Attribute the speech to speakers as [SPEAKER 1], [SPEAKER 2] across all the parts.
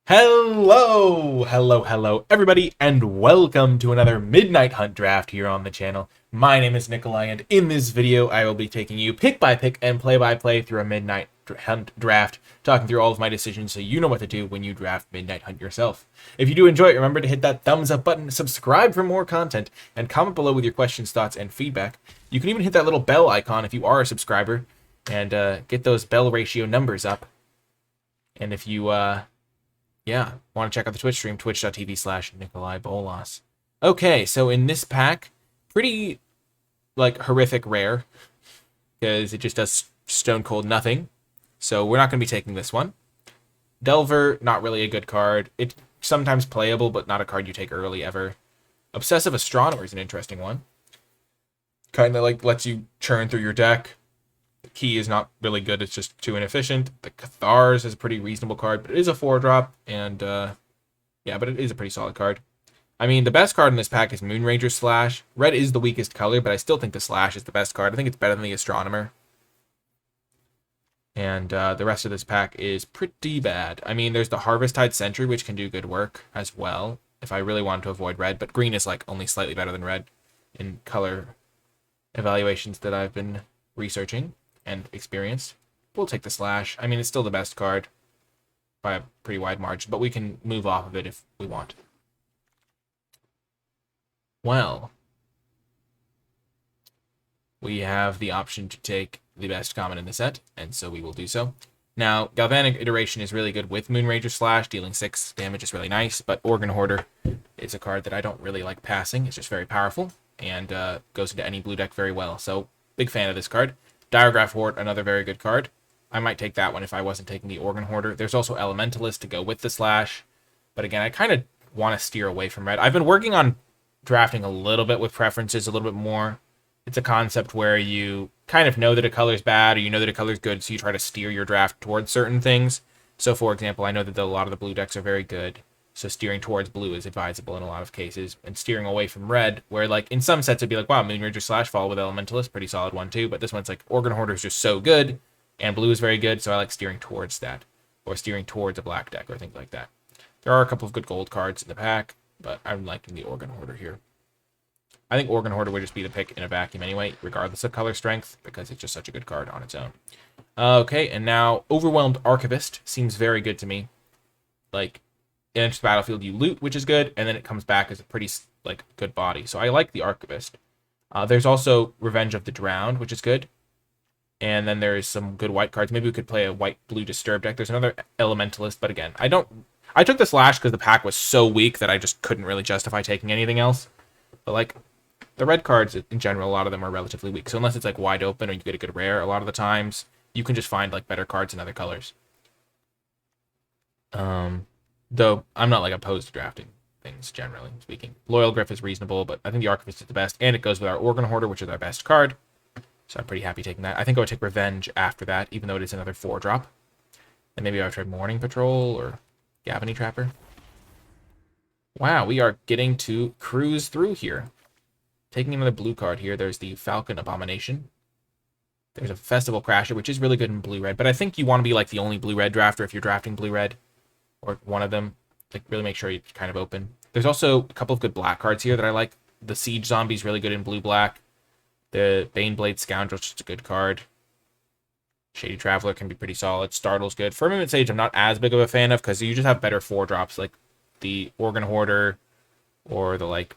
[SPEAKER 1] Hello, everybody, and welcome to another Midnight Hunt draft here on the channel. My name is Nikolai, and in this video, I will be taking you pick by pick and play by play through a Midnight Hunt draft, talking through all of my decisions so you know what to do when you draft Midnight Hunt yourself. If you do enjoy it, remember to hit that thumbs up button, subscribe for more content, and comment below with your questions, thoughts, and feedback. You can even hit that little bell icon if you are a subscriber, and get those bell ratio numbers up. And if you, want to check out the Twitch stream, twitch.tv/NicolaiBolas. Okay, so in this pack, pretty, horrific rare, because it just does stone cold nothing. So we're not going to be taking this one. Delver, not really a good card. It's sometimes playable, but not a card you take early ever. Obsessive Astronomer is an interesting one. Kind of lets you churn through your deck. The key is not really good, it's just too inefficient. The Cathars is a pretty reasonable card, but it is a 4-drop, and but it is a pretty solid card. I mean, the best card in this pack is Moonranger Slash. Red is the weakest color, but I still think the Slash is the best card. I think it's better than the Astronomer. And the rest of this pack is pretty bad. I mean, there's the Harvesttide Sentry, which can do good work as well, if I really wanted to avoid red, but green is only slightly better than red in color evaluations that I've been researching and experienced. We'll take the Slash. I mean, it's still the best card by a pretty wide margin, but we can move off of it if we want. Well, we have the option to take the best common in the set, and so we will do so. Now, Galvanic Iteration is really good with Moonranger Slash. Dealing 6 damage is really nice, but Organ Hoarder is a card that I don't really like passing. It's just very powerful, and goes into any blue deck very well. So, big fan of this card. Diregraph Horde, another very good card. I might take that one if I wasn't taking the Organ Hoarder. There's also Elementalist to go with the Slash. But again, I kind of want to steer away from red. I've been working on drafting a little bit with preferences, a little bit more. It's a concept where you kind of know that a color's bad or you know that a color's good, so you try to steer your draft towards certain things. So, for example, I know that a lot of the blue decks are very good, so steering towards blue is advisable in a lot of cases, and steering away from red, where in some sets it'd be wow, Moonranger Slash followed with Elementalist, pretty solid one too, but this one's Organ Hoarder is just so good, and blue is very good, so I like steering towards that, or steering towards a black deck, or things like that. There are a couple of good gold cards in the pack, but I'm liking the Organ Hoarder here. I think Organ Hoarder would just be the pick in a vacuum anyway, regardless of color strength, because it's just such a good card on its own. Okay, and now Overwhelmed Archivist seems very good to me. Into the battlefield you loot, which is good, and then it comes back as a pretty good body. So I like the Archivist. There's also Revenge of the Drowned, which is good. And then there's some good white cards. Maybe we could play a white-blue Disturb deck. There's another Elementalist, but again, I took the Slash because the pack was so weak that I just couldn't really justify taking anything else. But the red cards in general, a lot of them are relatively weak. So unless it's wide open or you get a good rare, a lot of the times you can just find better cards in other colors. Though I'm not opposed to drafting things, generally speaking. Loyal Griff is reasonable, but I think the Archivist is the best, and it goes with our Organ Hoarder, which is our best card. So I'm pretty happy taking that. I think I would take Revenge after that, even though it is another 4-drop. And maybe I would try Morning Patrol or Gavany Trapper. Wow, we are getting to cruise through here. Taking another blue card here, there's the Falcon Abomination. There's a Festival Crasher, which is really good in blue-red, but I think you want to be the only blue-red drafter if you're drafting blue-red. Or one of them, really make sure you're kind of open. There's also a couple of good black cards here that I like. The Siege Zombie's really good in blue-black. The Baneblade Scoundrel's just a good card. Shady Traveler can be pretty solid. Startle's good. Firmament Sage I'm not as big of a fan of because you just have better 4-drops like the Organ Hoarder or the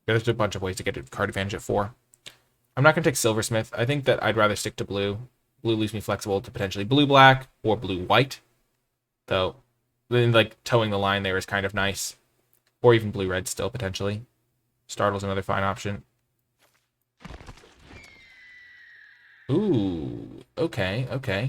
[SPEAKER 1] there's a bunch of ways to get a card advantage at 4. I'm not going to take Silversmith. I think that I'd rather stick to blue. Blue leaves me flexible to potentially blue-black or blue-white. Though then towing the line there is kind of nice. Or even blue-red still, potentially. Startle's another fine option. Ooh, okay.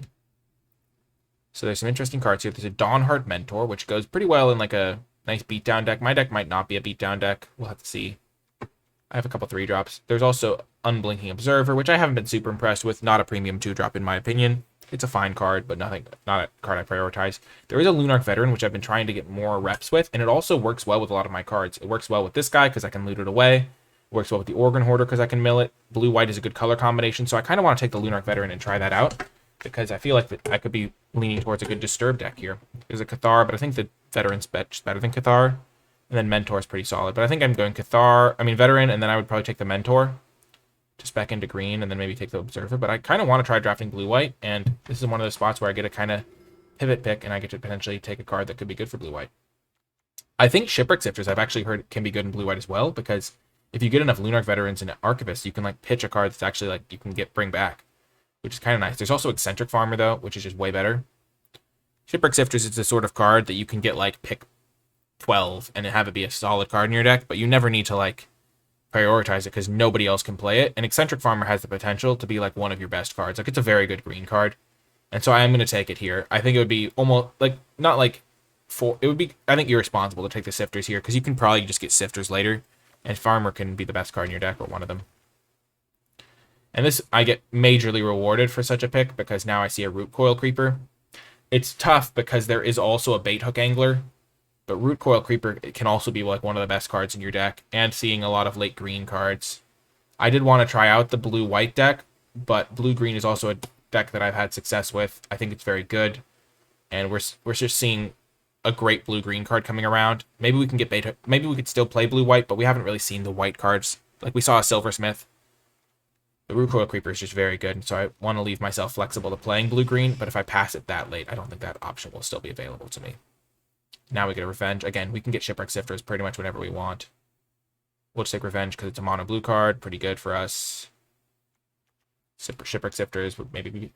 [SPEAKER 1] So there's some interesting cards here. There's a Dawnheart Mentor, which goes pretty well in a nice beatdown deck. My deck might not be a beatdown deck. We'll have to see. I have a couple 3-drops. There's also Unblinking Observer, which I haven't been super impressed with. Not a premium 2-drop in my opinion. It's a fine card, but not a card I prioritize. There is a Lunarch Veteran, which I've been trying to get more reps with, and it also works well with a lot of my cards. It works well with this guy because I can loot it away. It works well with the Organ Hoarder because I can mill it. Blue-white is a good color combination, so I kind of want to take the Lunarch Veteran and try that out because I feel like that I could be leaning towards a good Disturb deck here. There's a Cathar, but I think the Veteran's better than Cathar. And then Mentor's pretty solid. But I think I'm going Veteran, and then I would probably take the Mentor to spec into green, and then maybe take the Observer. But I kind of want to try drafting blue-white, and this is one of those spots where I get to kind of pivot pick, and I get to potentially take a card that could be good for blue-white. I think Shipwreck Sifters, I've actually heard, can be good in blue-white as well, because if you get enough Lunarch Veterans and Archivists, you can like pitch a card that's actually like you can bring back, which is kind of nice. There's also Eccentric Farmer though, which is just way better. Shipwreck Sifters is the sort of card that you can get like pick 12 and have it be a solid card in your deck, but you never need to like prioritize it because nobody else can play it. And Eccentric Farmer has the potential to be like one of your best cards. Like it's a very good green card. And so I am going to take it here. I think it would be almost like, not like it would be, I think, irresponsible to take the Sifters here because you can probably just get Sifters later and Farmer can be the best card in your deck or one of them. And this, I get majorly rewarded for such a pick because now I see a Root Coil Creeper. It's tough because there is also a Bait Hook Angler, but Root Coil Creeper can also be like one of the best cards in your deck, and seeing a lot of late green cards. I did want to try out the blue-white deck, but blue-green is also a deck that I've had success with. I think it's very good, and we're just seeing a great blue-green card coming around. Maybe we can get Bait Hook. Maybe we could still play blue-white, but we haven't really seen the white cards. Like we saw a Silversmith. The Root Coil Creeper is just very good, and so I want to leave myself flexible to playing blue-green, but if I pass it that late, I don't think that option will still be available to me. Now we get a Revenge. Again, we can get Shipwreck Sifters pretty much whenever we want. We'll just take Revenge because it's a mono blue card. Pretty good for us. Shipwreck Sifters would maybe be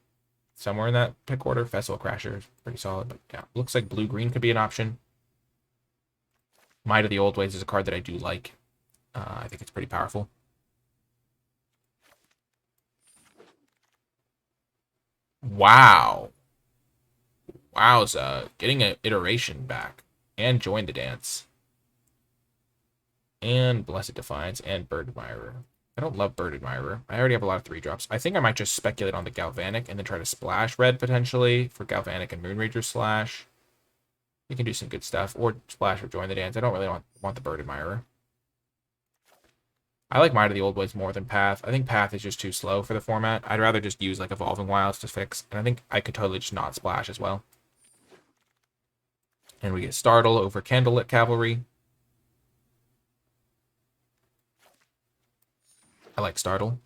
[SPEAKER 1] somewhere in that pick order. Festival Crasher is pretty solid, but yeah, looks like blue-green could be an option. Might of the Old Ways is a card that I do like. I think it's pretty powerful. Wow. Wowza. Getting an Iteration back. And Join the Dance. And Blessed Defiance. And Bird Admirer. I don't love Bird Admirer. I already have a lot of 3-drops. I think I might just speculate on the Galvanic and then try to splash red potentially for Galvanic and Moonrager Slash. You can do some good stuff. Or splash or Join the Dance. I don't really want the Bird Admirer. I like Might of the Old Ways more than Path. I think Path is just too slow for the format. I'd rather just use like Evolving Wilds to fix. And I think I could totally just not splash as well. And we get Startle over Candlelit Cavalry. I like Startle.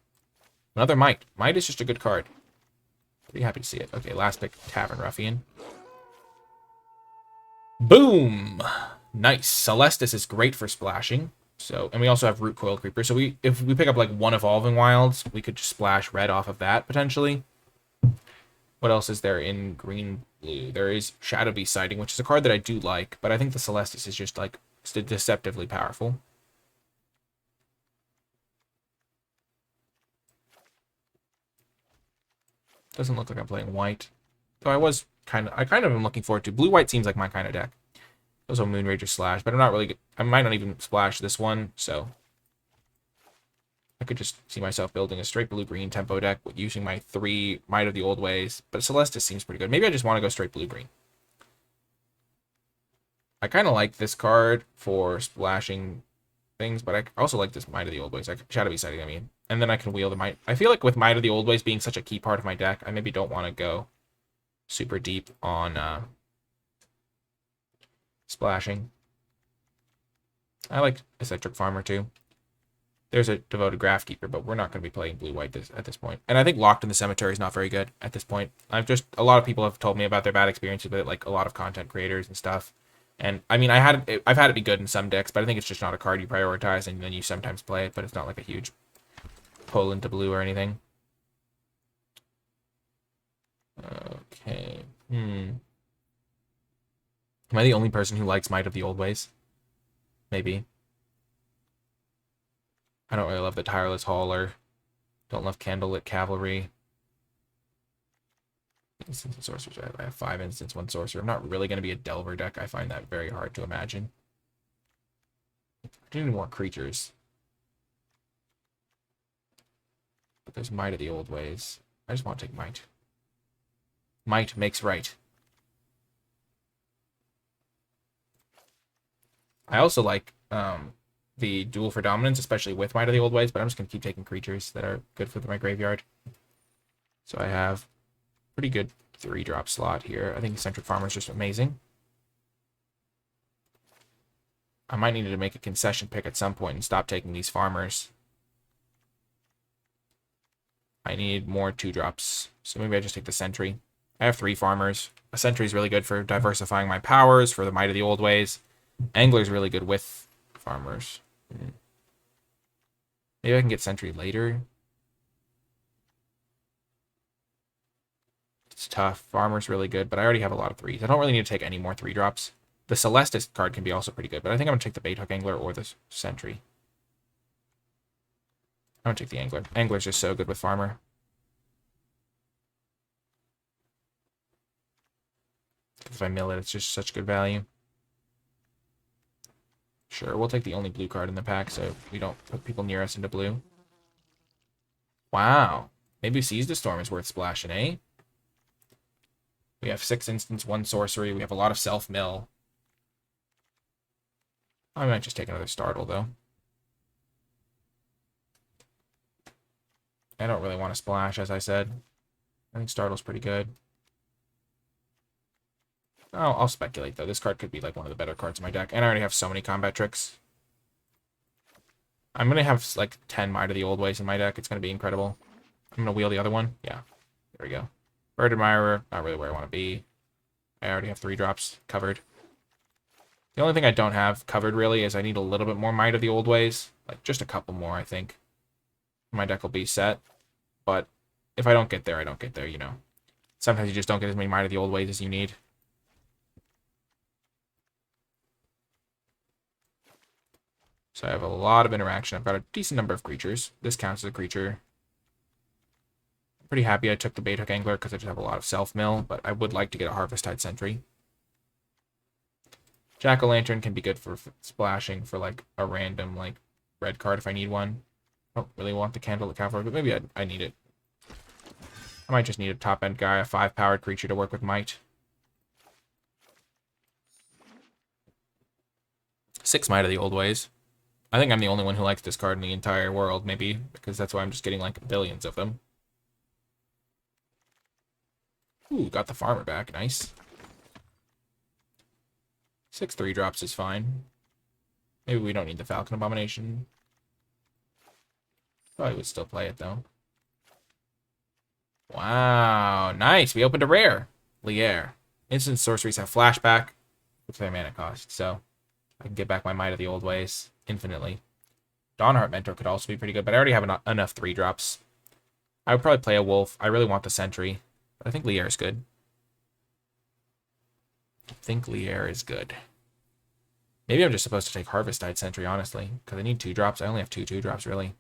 [SPEAKER 1] Another Might. Might is just a good card. Pretty happy to see it. Okay, last pick, Tavern Ruffian. Boom! Nice. Celestis is great for splashing. So, and we also have Root Coil Creeper. So if we pick up like one Evolving Wilds, we could just splash red off of that potentially. What else is there in green-blue? There is Shadow Beast Sighting, which is a card that I do like, but I think the Celestis is just like deceptively powerful. Doesn't look like I'm playing white. Though I kind of am looking forward to. Blue-white seems like my kind of deck. Also Moonrager Slash, but I'm not really, I might not even splash this one, so I could just see myself building a straight blue-green tempo deck with using my 3 Might of the Old Ways, but Celestis seems pretty good. Maybe I just want to go straight blue-green. I kind of like this card for splashing things, but I also like this Might of the Old Ways, like Shadow Beast Sighting, I mean. And then I can wheel the Might. I feel like with Might of the Old Ways being such a key part of my deck, I maybe don't want to go super deep on splashing. I like Eccentric Farmer too. There's a Devoted Graphkeeper, but we're not going to be playing blue-white at this point. And I think Locked in the Cemetery is not very good at this point. A lot of people have told me about their bad experiences with it, like a lot of content creators and stuff. And I mean, I've had it be good in some decks, but I think it's just not a card you prioritize, and then you sometimes play it, but it's not like a huge pull into blue or anything. Okay. Am I the only person who likes Might of the Old Ways? Maybe. I don't really love the Tireless Hauler. Don't love Candlelit Cavalry. Instants and Sorcerers. I have 5 instants, 1 Sorcerer. I'm not really going to be a Delver deck. I find that very hard to imagine. I do need more creatures. But there's Might of the Old Ways. I just want to take Might. Might makes right. I also like the Duel for Dominance, especially with Might of the Old Ways, but I'm just going to keep taking creatures that are good for my graveyard. So I have pretty good 3-drop slot here. I think Eccentric Farmer is just amazing. I might need to make a concession pick at some point and stop taking these farmers. I need more 2-drops, so maybe I just take the sentry. I have 3 farmers. A sentry is really good for diversifying my powers, for the might of the old ways. Angler's really good with farmers. Maybe I can get sentry later. It's tough. Farmer's really good, but I already have a lot of 3s. I don't really need to take any more 3-drops. The Celestis card can be also pretty good, but I think I'm going to take the Bait Hook Angler or the Sentry. I'm going to take the Angler. Angler's just so good with Farmer. If I mill it, it's just such good value. Sure, we'll take the only blue card in the pack so we don't put people near us into blue. Wow. Maybe Seize the Storm is worth splashing, eh? We have 6 instants, 1 sorcery. We have a lot of self-mill. I might just take another Startle, though. I don't really want to splash, as I said. I think Startle's pretty good. Oh, I'll speculate, though. This card could be like one of the better cards in my deck. And I already have so many combat tricks. I'm going to have like 10 Might of the Old Ways in my deck. It's going to be incredible. I'm going to wheel the other one. Yeah, there we go. Bird Admirer, not really where I want to be. I already have 3-drops covered. The only thing I don't have covered, really, is I need a little bit more Might of the Old Ways. Like, just a couple more, I think. My deck will be set. But if I don't get there, I don't get there, you know. Sometimes you just don't get as many Might of the Old Ways as you need. So I have a lot of interaction. I've got a decent number of creatures. This counts as a creature. I'm pretty happy I took the Bait Hook Angler because I just have a lot of self-mill, but I would like to get a Harvest-Tide Sentry. Jack-o'-lantern can be good for splashing for like a random like red card if I need one. I don't really want the Candlelit Cavalry, but maybe I need it. I might just need a top-end guy, a 5-powered creature to work with Might. 6 Might of the Old Ways. I think I'm the only one who likes this card in the entire world, maybe, because that's why I'm just getting, like, billions of them. Ooh, got the farmer back. Nice. 6 3-drops is fine. Maybe we don't need the Falcon Abomination. Probably would still play it, though. Wow, nice. We opened a rare. Lier. Instant sorceries have flashback with their mana cost, so I can get back my Might of the Old Ways infinitely. Dawnheart Mentor could also be pretty good, but I already have enough 3-drops. I would probably play a Wolf. I really want the Sentry, but I think Lier is good. Maybe I'm just supposed to take Harvest-Tide Sentry, honestly, because I need 2-drops. I only have 2 2-drops, really.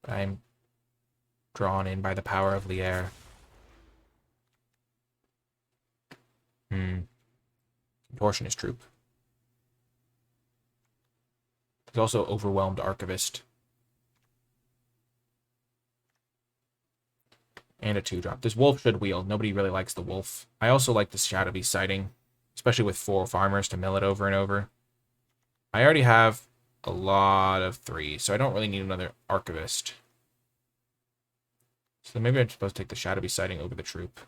[SPEAKER 1] But I'm drawn in by the power of Lier. Contortionist Troop. There's also Overwhelmed Archivist. And a 2-drop. This Wolf should wheel. Nobody really likes the Wolf. I also like the Shadow Beast Sighting, especially with 4 farmers to mill it over and over. I already have a lot of 3, so I don't really need another Archivist. So maybe I'm supposed to take the Shadow Beast Sighting over the Troop.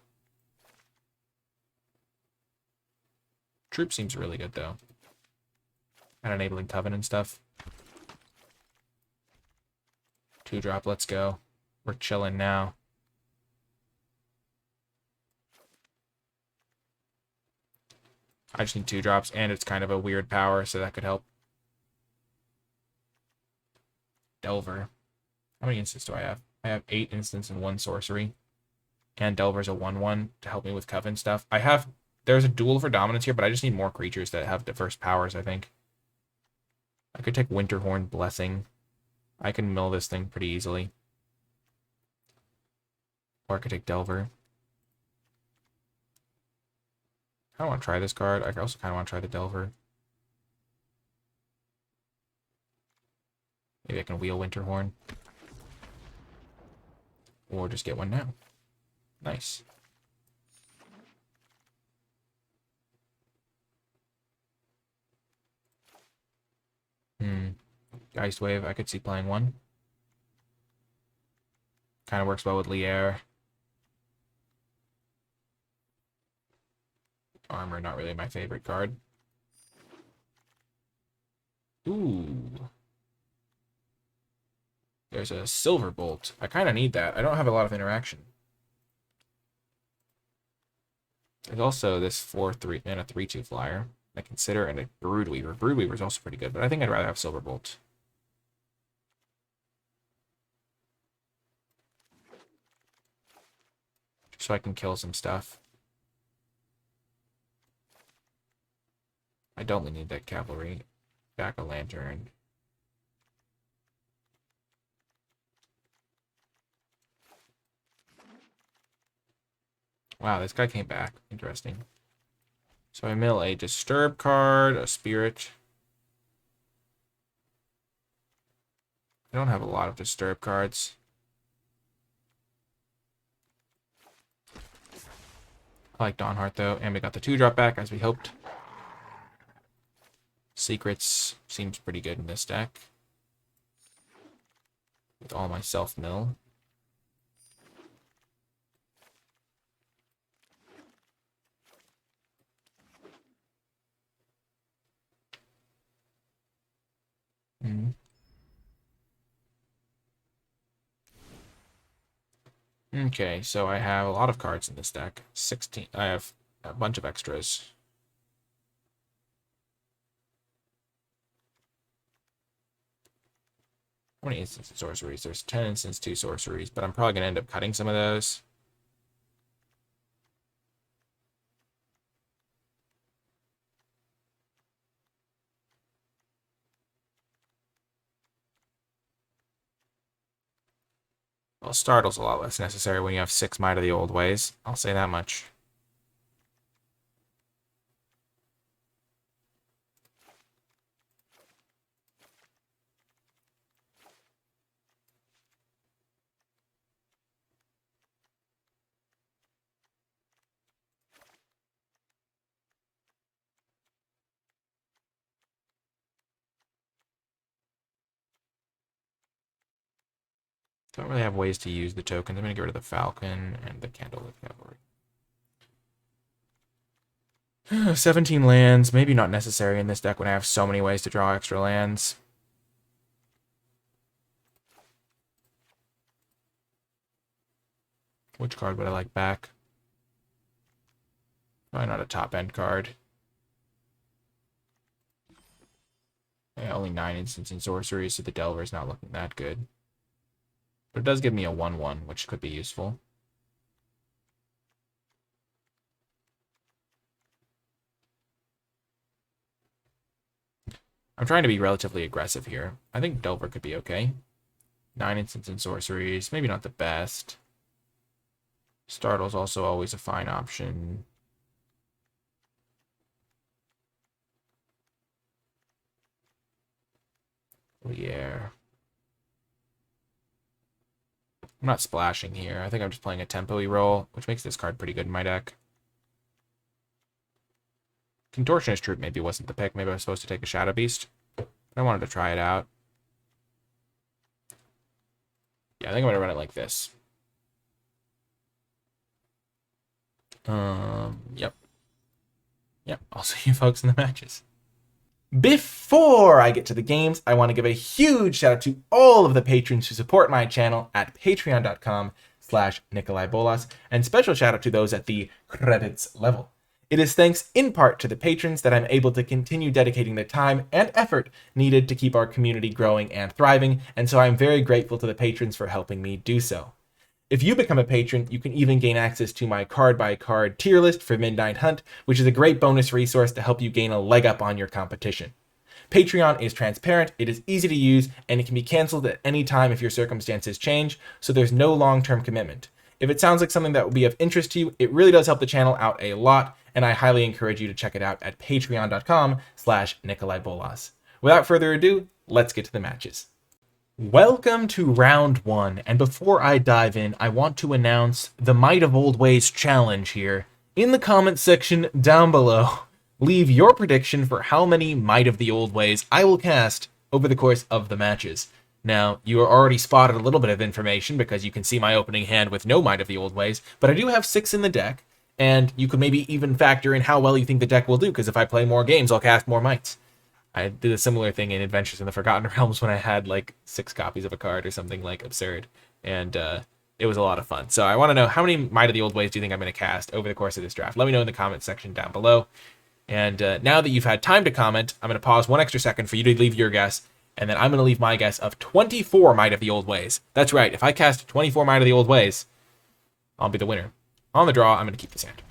[SPEAKER 1] Troop seems really good, though. And enabling Coven and stuff. 2-drop, let's go. We're chilling now. I just need 2-drops, and it's kind of a weird power, so that could help. Delver. How many instants do I have? I have 8 instants and 1 sorcery. And Delver's a 1/1 to help me with Coven stuff. There's a duel for dominance here, but I just need more creatures that have diverse powers, I think. I could take Winterhorn Blessing. I can mill this thing pretty easily. Or I could take Delver. I don't want to try this card. I also kind of want to try the Delver. Maybe I can wheel Winterhorn. Or just get one now. Nice. Geist Wave, I could see playing one. Kind of works well with Lier. Armor, not really my favorite card. Ooh. There's a silver bolt. I kind of need that. I don't have a lot of interaction. There's also this 4/3 and a 3/2 flyer. I consider, and a Broodweaver. Broodweaver is also pretty good, but I think I'd rather have silver bolt. Just so I can kill some stuff. I don't need that cavalry. Back a lantern. Wow, this guy came back. Interesting. So I mill a Disturb card, a Spirit. I don't have a lot of Disturb cards. I like Dawnheart, though, and we got the 2-drop back, as we hoped. Secrets seems pretty good in this deck. With all my self-mill. Okay, so I have a lot of cards in this deck. 16. I have a bunch of extras. How many instants and sorceries? There's 10 instants, 2 sorceries, but I'm probably going to end up cutting some of those. Well, Startle's a lot less necessary when you have 6 Might of the Old Ways. I'll say that much. Don't really have ways to use the tokens. I'm going to get rid of the Falcon and the Candlelit Cavalry. 17 lands. Maybe not necessary in this deck when I have so many ways to draw extra lands. Which card would I like back? Probably not a top-end card. Yeah, only 9 instants and sorceries, so the Delver's not looking that good. But it does give me a 1/1, which could be useful. I'm trying to be relatively aggressive here. I think Delver could be okay. 9 instants and sorceries, maybe not the best. Startle's also always a fine option. Yeah. I'm not splashing here. I think I'm just playing a tempo-y role, which makes this card pretty good in my deck. Contortionist Troop maybe wasn't the pick. Maybe I was supposed to take a Shadow Beast. I wanted to try it out. Yeah, I think I'm going to run it like this. Yep. Yep, I'll see you folks in the matches. Before I get to the games, I want to give a huge shout out to all of the patrons who support my channel at patreon.com/NicolaiBolas, and special shout out to those at the credits level. It is thanks in part to the patrons that I'm able to continue dedicating the time and effort needed to keep our community growing and thriving, and so I'm very grateful to the patrons for helping me do so. If you become a patron, you can even gain access to my card-by-card tier list for Midnight Hunt, which is a great bonus resource to help you gain a leg up on your competition. Patreon is transparent, it is easy to use, and it can be canceled at any time if your circumstances change, so there's no long-term commitment. If it sounds like something that would be of interest to you, it really does help the channel out a lot, and I highly encourage you to check it out at patreon.com/NicolaiBolas. Without further ado, let's get to the matches. Welcome to round 1, and before I dive in, I want to announce the Might of Old Ways challenge here. In the comments section down below, leave your prediction for how many Might of the Old Ways I will cast over the course of the matches. Now, you are already spotted a little bit of information because you can see my opening hand with no Might of the Old Ways, but I do have 6 in the deck, and you could maybe even factor in how well you think the deck will do, because if I play more games, I'll cast more Mights. I did a similar thing in Adventures in the Forgotten Realms when I had like 6 copies of a card or something like absurd, and it was a lot of fun. So I want to know, how many Might of the Old Ways do you think I'm going to cast over the course of this draft? Let me know in the comment section down below. And now that you've had time to comment, I'm going to pause 1 extra second for you to leave your guess, and then I'm going to leave my guess of 24 Might of the Old Ways. That's right, if I cast 24 Might of the Old Ways, I'll be the winner. On the draw, I'm going to keep this hand.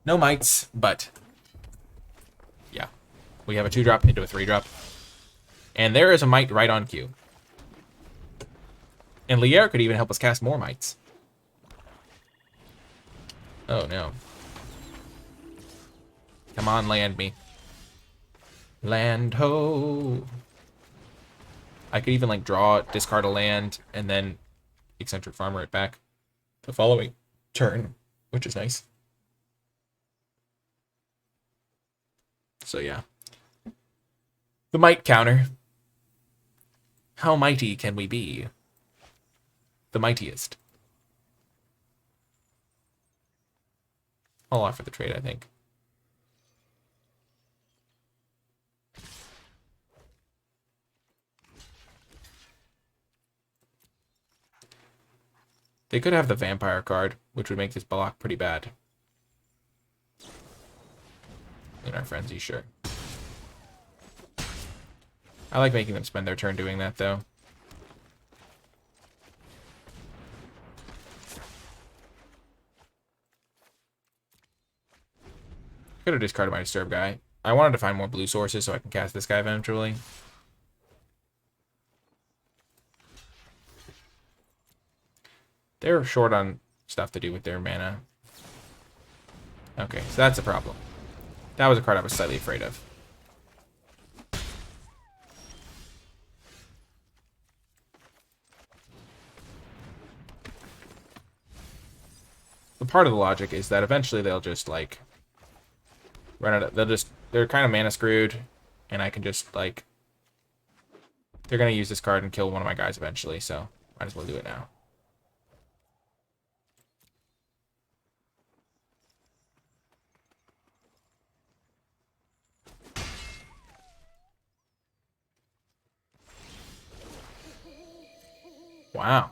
[SPEAKER 1] No mites, but yeah. We have a 2-drop into a 3-drop. And there is a mite right on cue. And Lier could even help us cast more mites. Oh no. Come on, land me. Land ho. I could even like draw, discard a land, and then eccentric farmer it back the following turn, which is nice. So yeah. The might counter. How mighty can we be? The mightiest. I'll offer the trade, I think. They could have the vampire card, which would make this block pretty bad. In our frenzy, sure. I like making them spend their turn doing that, though. Could have discarded my disturb guy. I wanted to find more blue sources so I can cast this guy eventually. They're short on stuff to do with their mana. Okay, so that's a problem. That was a card I was slightly afraid of. But part of the logic is that eventually they'll just like run out of, they're kind of mana screwed, and I can just like, they're gonna use this card and kill one of my guys eventually, so might as well do it now. Wow.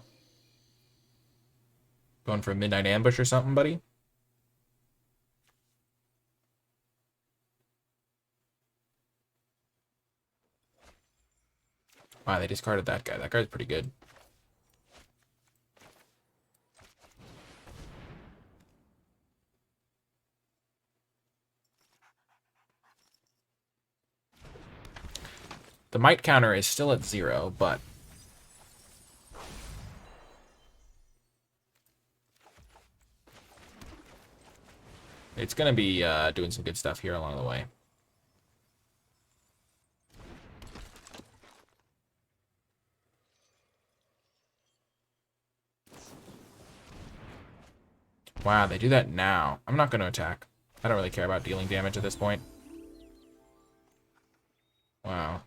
[SPEAKER 1] Going for a midnight ambush or something, buddy? Wow, they discarded that guy. That guy's pretty good. The might counter is still at 0, but it's going to be doing some good stuff here along the way. Wow, they do that now. I'm not going to attack. I don't really care about dealing damage at this point. Wow.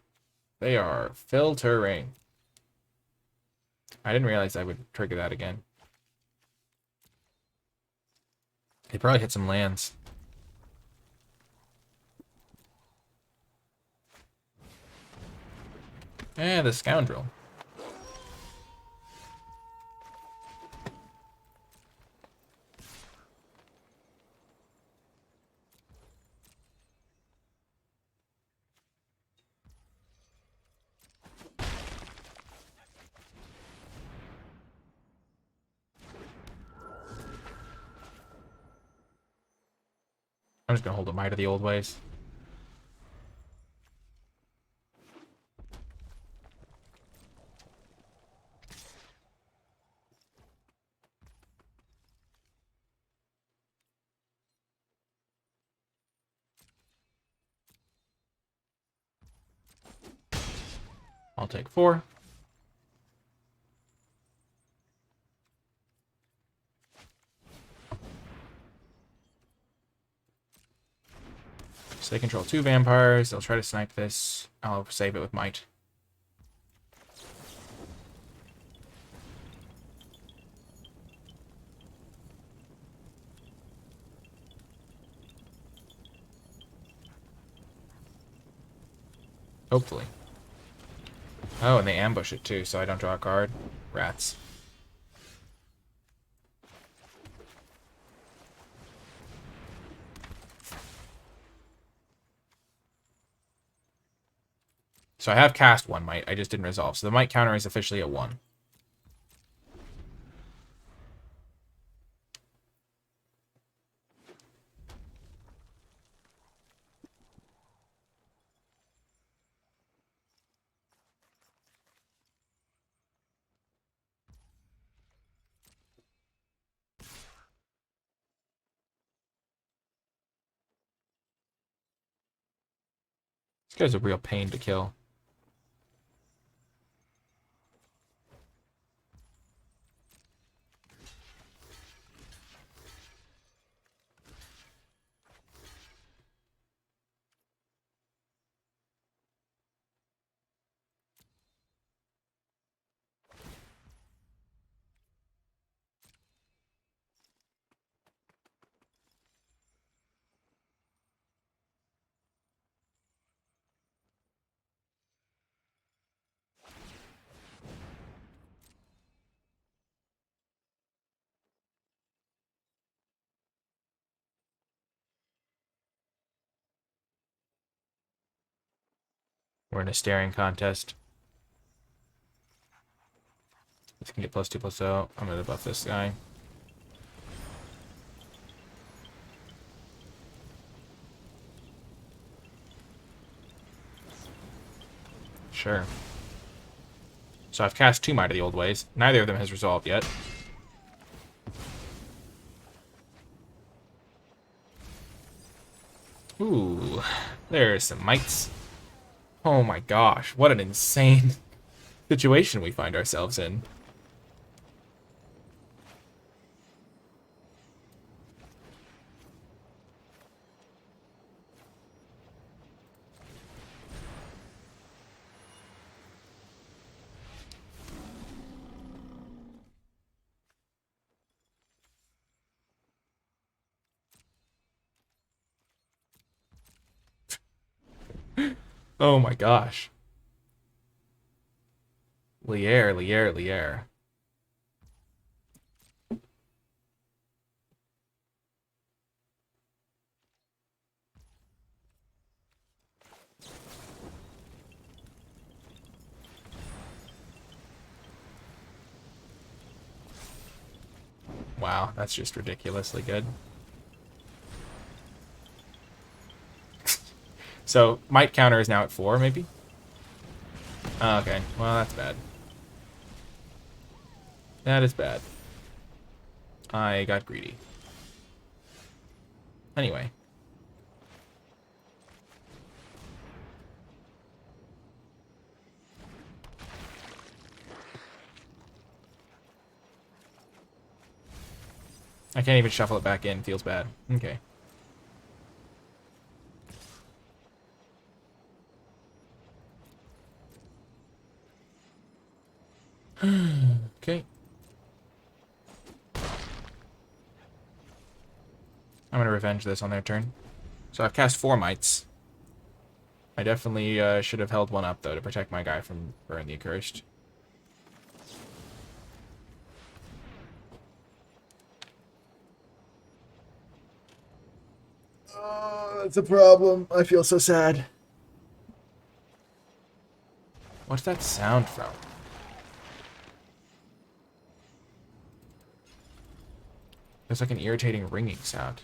[SPEAKER 1] They are filtering. I didn't realize I would trigger that again. They probably hit some lands. Eh, the scoundrel. I'm just gonna hold a Might of the Old Ways. I'll take 4. So they control 2 vampires. They'll try to snipe this. I'll save it with Might. Hopefully. Oh, and they ambush it too, so I don't draw a card. Rats. So I have cast 1 might, I just didn't resolve. So the might counter is officially at 1. This guy's a real pain to kill. We're in a staring contest. This can get +2/+0. I'm gonna buff this guy. Sure. So I've cast 2 Might of the Old Ways. Neither of them has resolved yet. Ooh, there's some mites. Oh my gosh, what an insane situation we find ourselves in. Oh my gosh. Lier, Lier, Lier. Wow, that's just ridiculously good. So, might counter is now at 4, maybe? Oh, okay, well, that's bad. That is bad. I got greedy. Anyway. I can't even shuffle it back in. Feels bad. Okay. Okay. I'm going to revenge this on their turn. So I've cast 4 mites. I definitely should have held 1 up, though, to protect my guy from Burn the Accursed. Oh, that's a problem. I feel so sad. What's that sound from? It's like an irritating ringing sound.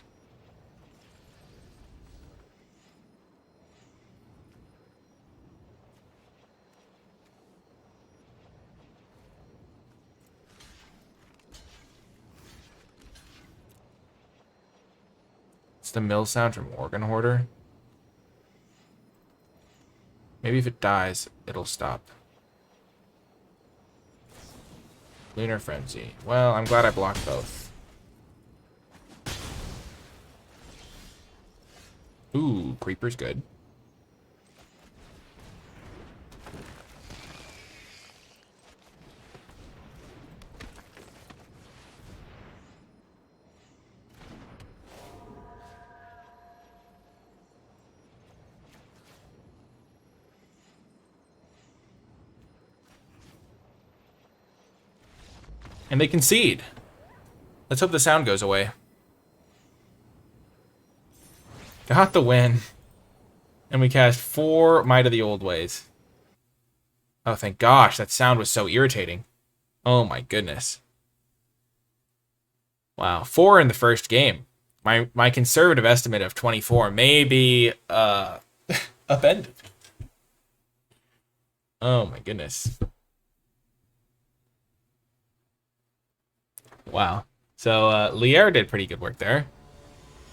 [SPEAKER 1] It's the mill sound from Organ Hoarder. Maybe if it dies, it'll stop. Lunar Frenzy. Well, I'm glad I blocked both. Ooh, Creeper's good. And they concede. Let's hope the sound goes away. Got the win. And we cast 4 Might of the Old Ways. Oh, thank gosh. That sound was so irritating. Oh my goodness. Wow. 4 in the first game. My conservative estimate of 24 may be upended. Oh my goodness. Wow. So Lier did pretty good work there.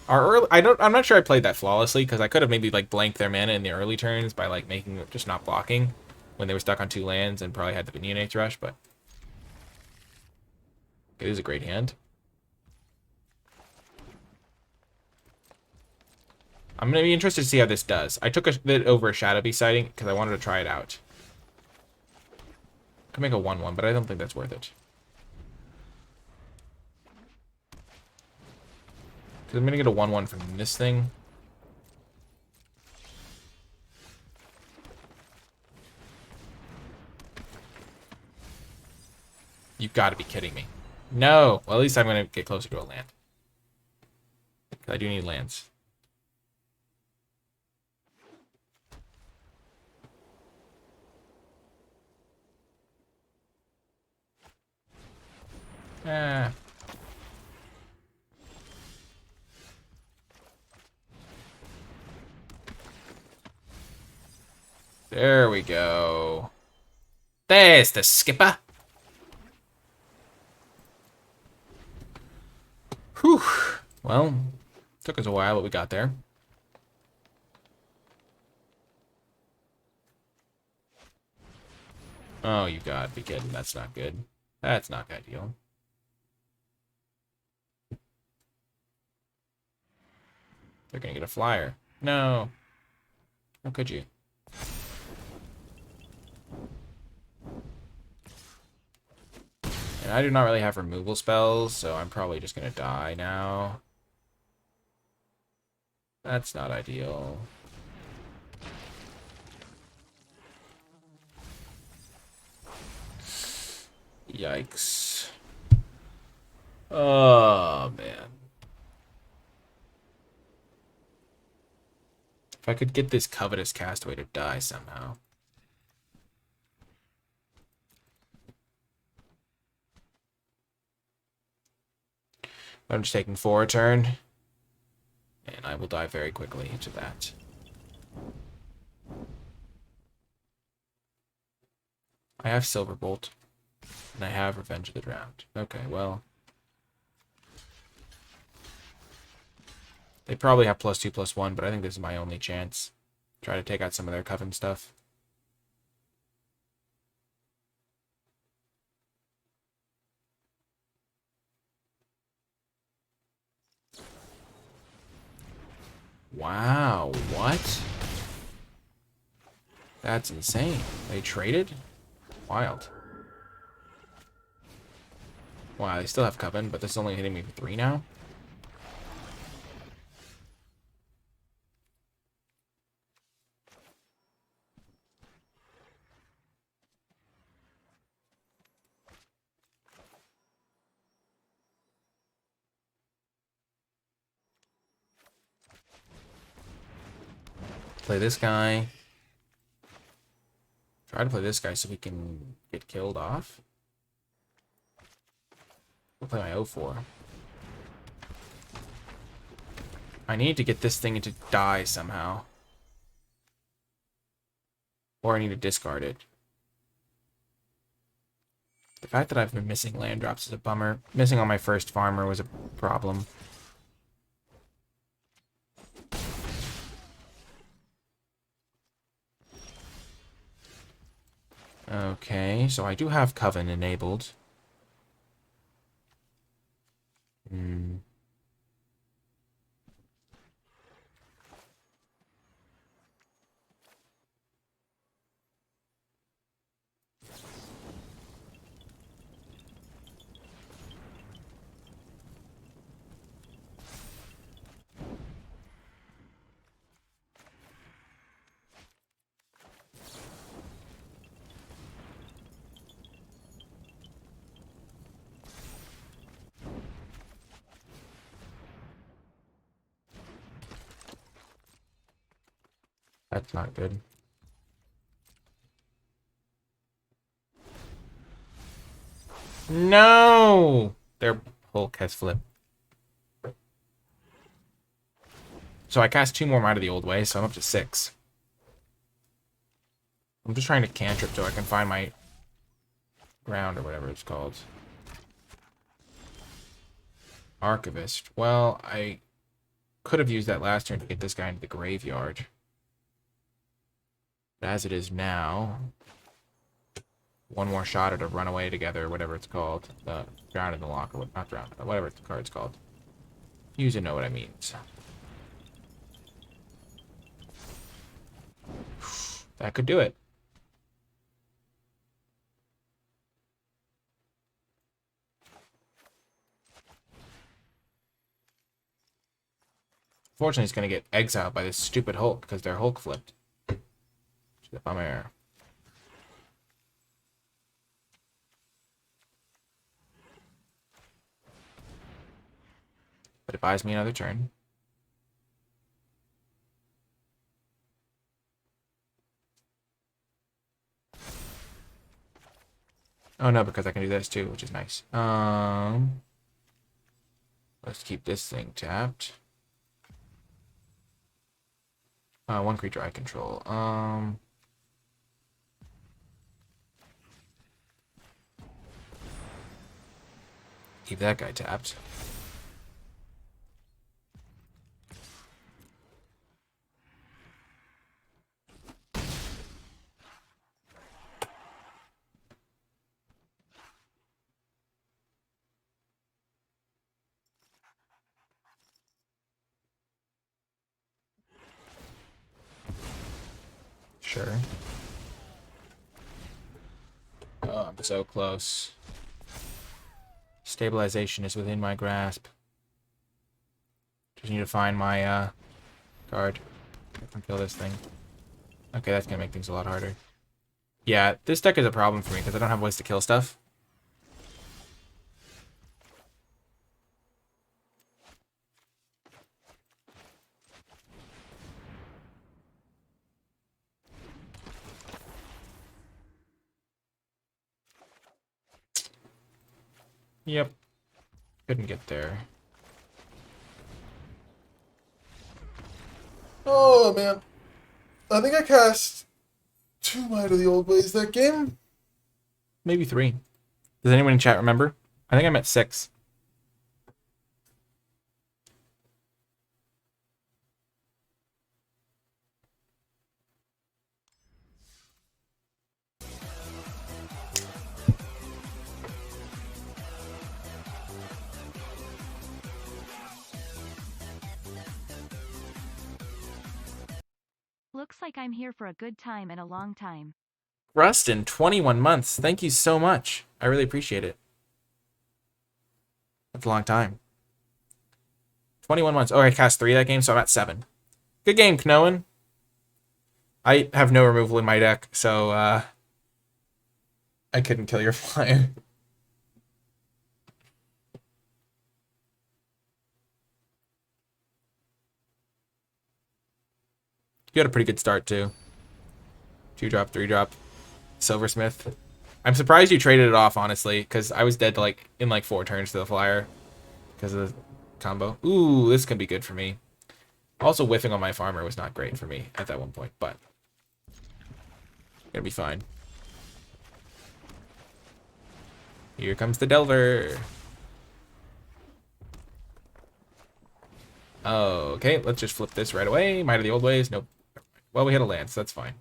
[SPEAKER 1] I'm not sure I played that flawlessly because I could have maybe like blanked their mana in the early turns by like making just not blocking when they were stuck on 2 lands and probably had the Neonates rush, but it is a great hand. I'm gonna be interested to see how this does. I took it over a Shadow Beast sighting because I wanted to try it out. Could make a 1/1, but I don't think that's worth it. Because I'm gonna get a 1/1 from this thing. You've got to be kidding me. No. Well, at least I'm gonna get closer to a land. I do need lands. Ah. There we go. There's the skipper. Whew. Well, took us a while, but we got there. Oh, you gotta be kidding. That's not good. That's not ideal. They're gonna get a flyer. No. How could you? And I do not really have removal spells, so I'm probably just gonna die now. That's not ideal. Yikes. Oh, man. If I could get this Covetous Castaway to die somehow. I'm just taking 4 a turn. And I will die very quickly to that. I have Silverbolt. And I have Revenge of the Drowned. Okay, well. They probably have +2/+1, but I think this is my only chance. Try to take out some of their Coven stuff. Wow, what? That's insane. They traded? Wild. Wow, they still have Coven, but this is only hitting me for 3 now? Play this guy. Try to play this guy so we can get killed off. We'll play my 0-4. I need to get this thing to die somehow. Or I need to discard it. The fact that I've been missing land drops is a bummer. Missing on my first farmer was a problem. Okay, so I do have Coven enabled. Hmm. That's not good. No! Their Hulk has flipped. So I cast 2 more Might of the Old Way, so I'm up to 6. I'm just trying to cantrip so I can find my ground or whatever it's called. Archivist. Well, I could have used that last turn to get this guy into the graveyard. But as it is now, one more shot at a runaway together, whatever it's called. The drown in the locker, not drown, whatever the card's called. You know what I mean. That could do it. Fortunately, it's going to get exiled by this stupid Hulk because their Hulk flipped. The bummer. But it buys me another turn. Oh no, because I can do this too, which is nice. Let's keep this thing tapped. 1 creature I control. Keep that guy tapped. Sure. Oh, I'm so close. Stabilization is within my grasp. Just need to find my card. I can kill this thing. Okay, that's gonna make things a lot harder. Yeah, this deck is a problem for me because I don't have ways to kill stuff. Yep. Couldn't get there.
[SPEAKER 2] Oh, man. I think I cast 2 Might of the Old Ways that game.
[SPEAKER 1] Maybe 3. Does anyone in chat remember? I think I'm at 6.
[SPEAKER 3] Looks like I'm here for a good time and a long time.
[SPEAKER 1] Rustin, 21 months. Thank you so much. I really appreciate it. That's a long time. 21 months. Oh, I cast 3 that game, so I'm at 7. Good game, Knowen. I have no removal in my deck, so I couldn't kill your flyer. You had a pretty good start, too. 2-drop, 3-drop. Silversmith. I'm surprised you traded it off, honestly, because I was dead to in 4 turns to the flyer because of the combo. Ooh, this can be good for me. Also, whiffing on my farmer was not great for me at that one point, but gonna be fine. Here comes the Delver. Okay, let's just flip this right away. Might of the Old Ways. Nope. Well, we hit a Lance. That's fine.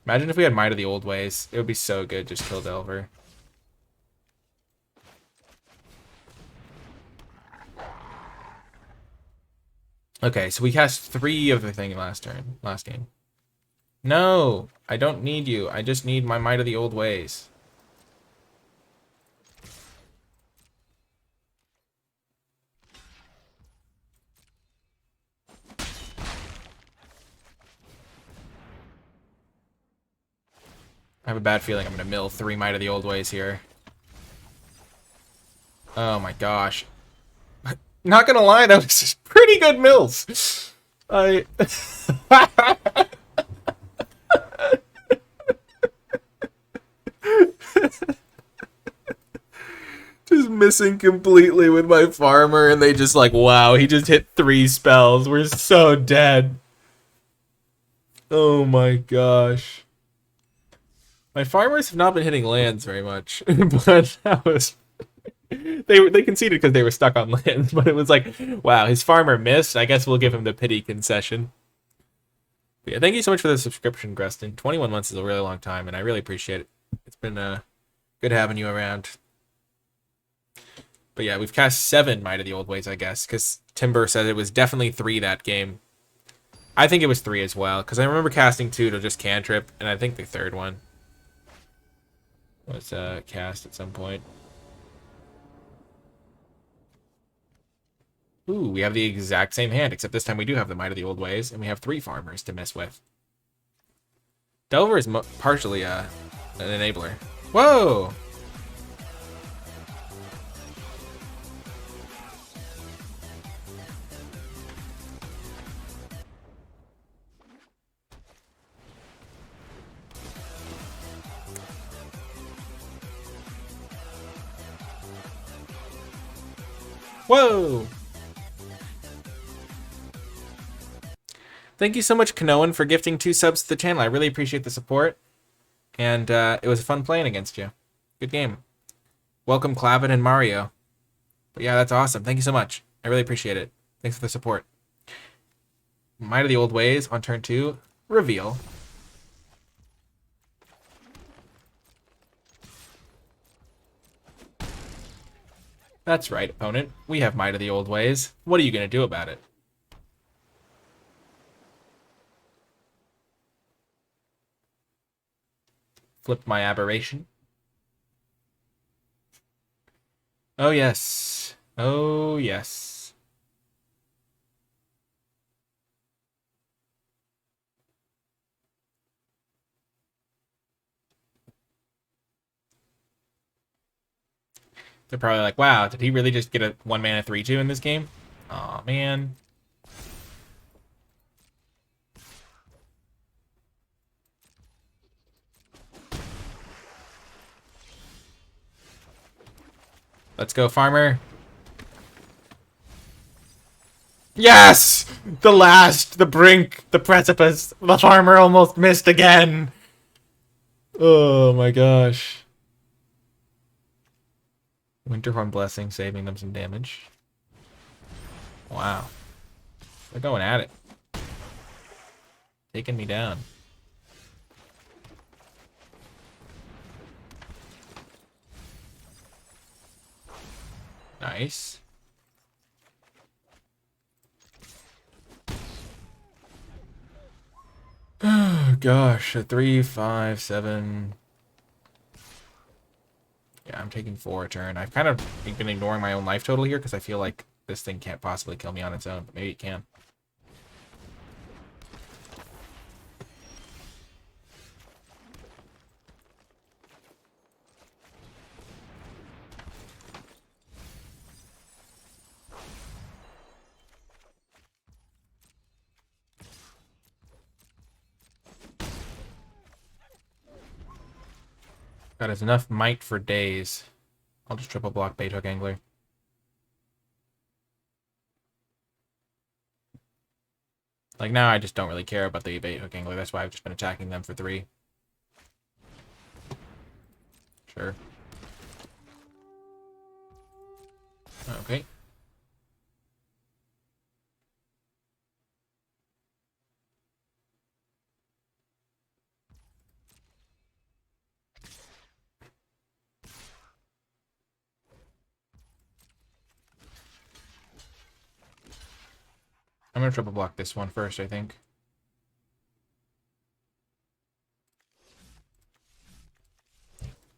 [SPEAKER 1] Imagine if we had Might of the Old Ways. It would be so good. Just kill Delver. Okay, so we cast 3 of the thing last game. No, I don't need you. I just need my Might of the Old Ways. I have a bad feeling I'm going to mill 3 Might of the Old Ways here. Oh my gosh. Not going to lie, that was just pretty good mills. I just missing completely with my farmer, and they just like, wow, he just hit 3 spells. We're so dead. Oh my gosh. My farmers have not been hitting lands very much, but that was they conceded because they were stuck on lands. But it was like, wow, his farmer missed. I guess we'll give him the pity concession. But yeah, thank you so much for the subscription, Greston. 21 months is a really long time, and I really appreciate it. It's been good having you around. But yeah, we've cast 7 Might of the Old Ways, I guess, because Timber said it was definitely 3 that game. I think it was 3 as well, because I remember casting 2 to just cantrip, and I think the third one was cast at some point. Ooh, we have the exact same hand, except this time we do have the Might of the Old Ways, and we have 3 farmers to mess with. Delver is partially an enabler. Whoa! Whoa! Thank you so much, Kanoan, for gifting 2 subs to the channel. I really appreciate the support. And it was fun playing against you. Good game. Welcome, Clavin and Mario. But yeah, that's awesome. Thank you so much. I really appreciate it. Thanks for the support. Might of the Old Ways on turn 2. Reveal. That's right, opponent. We have Might of the Old Ways. What are you going to do about it? Flip my aberration. Oh, yes. Oh, yes. They're probably like, wow, did he really just get a 1-mana 3/2 in this game? Aw, man. Let's go, farmer. Yes! The brink, the precipice. The farmer almost missed again. Oh my gosh. Winterhorn Blessing, saving them some damage. Wow. They're going at it. Taking me down. Nice. Oh gosh, a 3, 5, 7. Yeah, I'm taking 4 a turn. I've kind of been ignoring my own life total here because I feel like this thing can't possibly kill me on its own, but maybe it can. That is enough might for days. I'll just triple block Bait Hook Angler. Like now I just don't really care about the Bait Hook Angler. That's why I've just been attacking them for 3. Sure. Okay. I'm gonna triple block this one first, I think.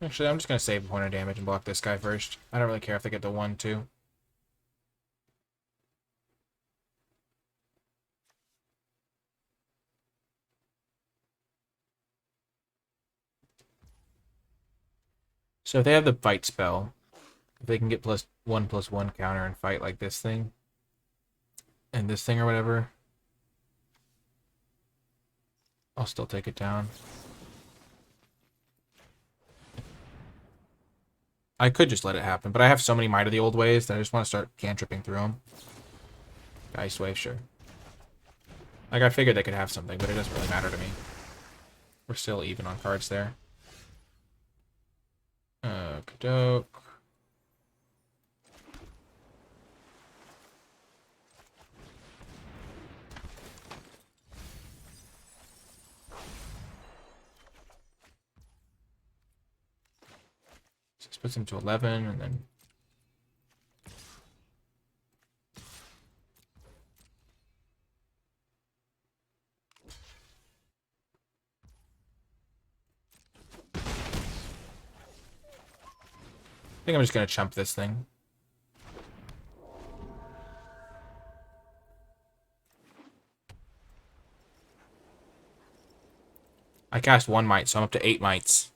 [SPEAKER 1] Actually, I'm just gonna save a point of damage and block this guy first. I don't really care if they get the 1, 2. So if they have the fight spell, if they can get +1/+1 counter and fight like this thing, and this thing or whatever, I'll still take it down. I could just let it happen, but I have so many Might of the Old Ways that I just want to start cantripping through them. Ice Wave, sure. Like, I figured they could have something, but it doesn't really matter to me. We're still even on cards there. Kadoke. So this puts him to 11, and then... I think I'm just going to chump this thing. I cast 1 Might, so I'm up to 8 Mights.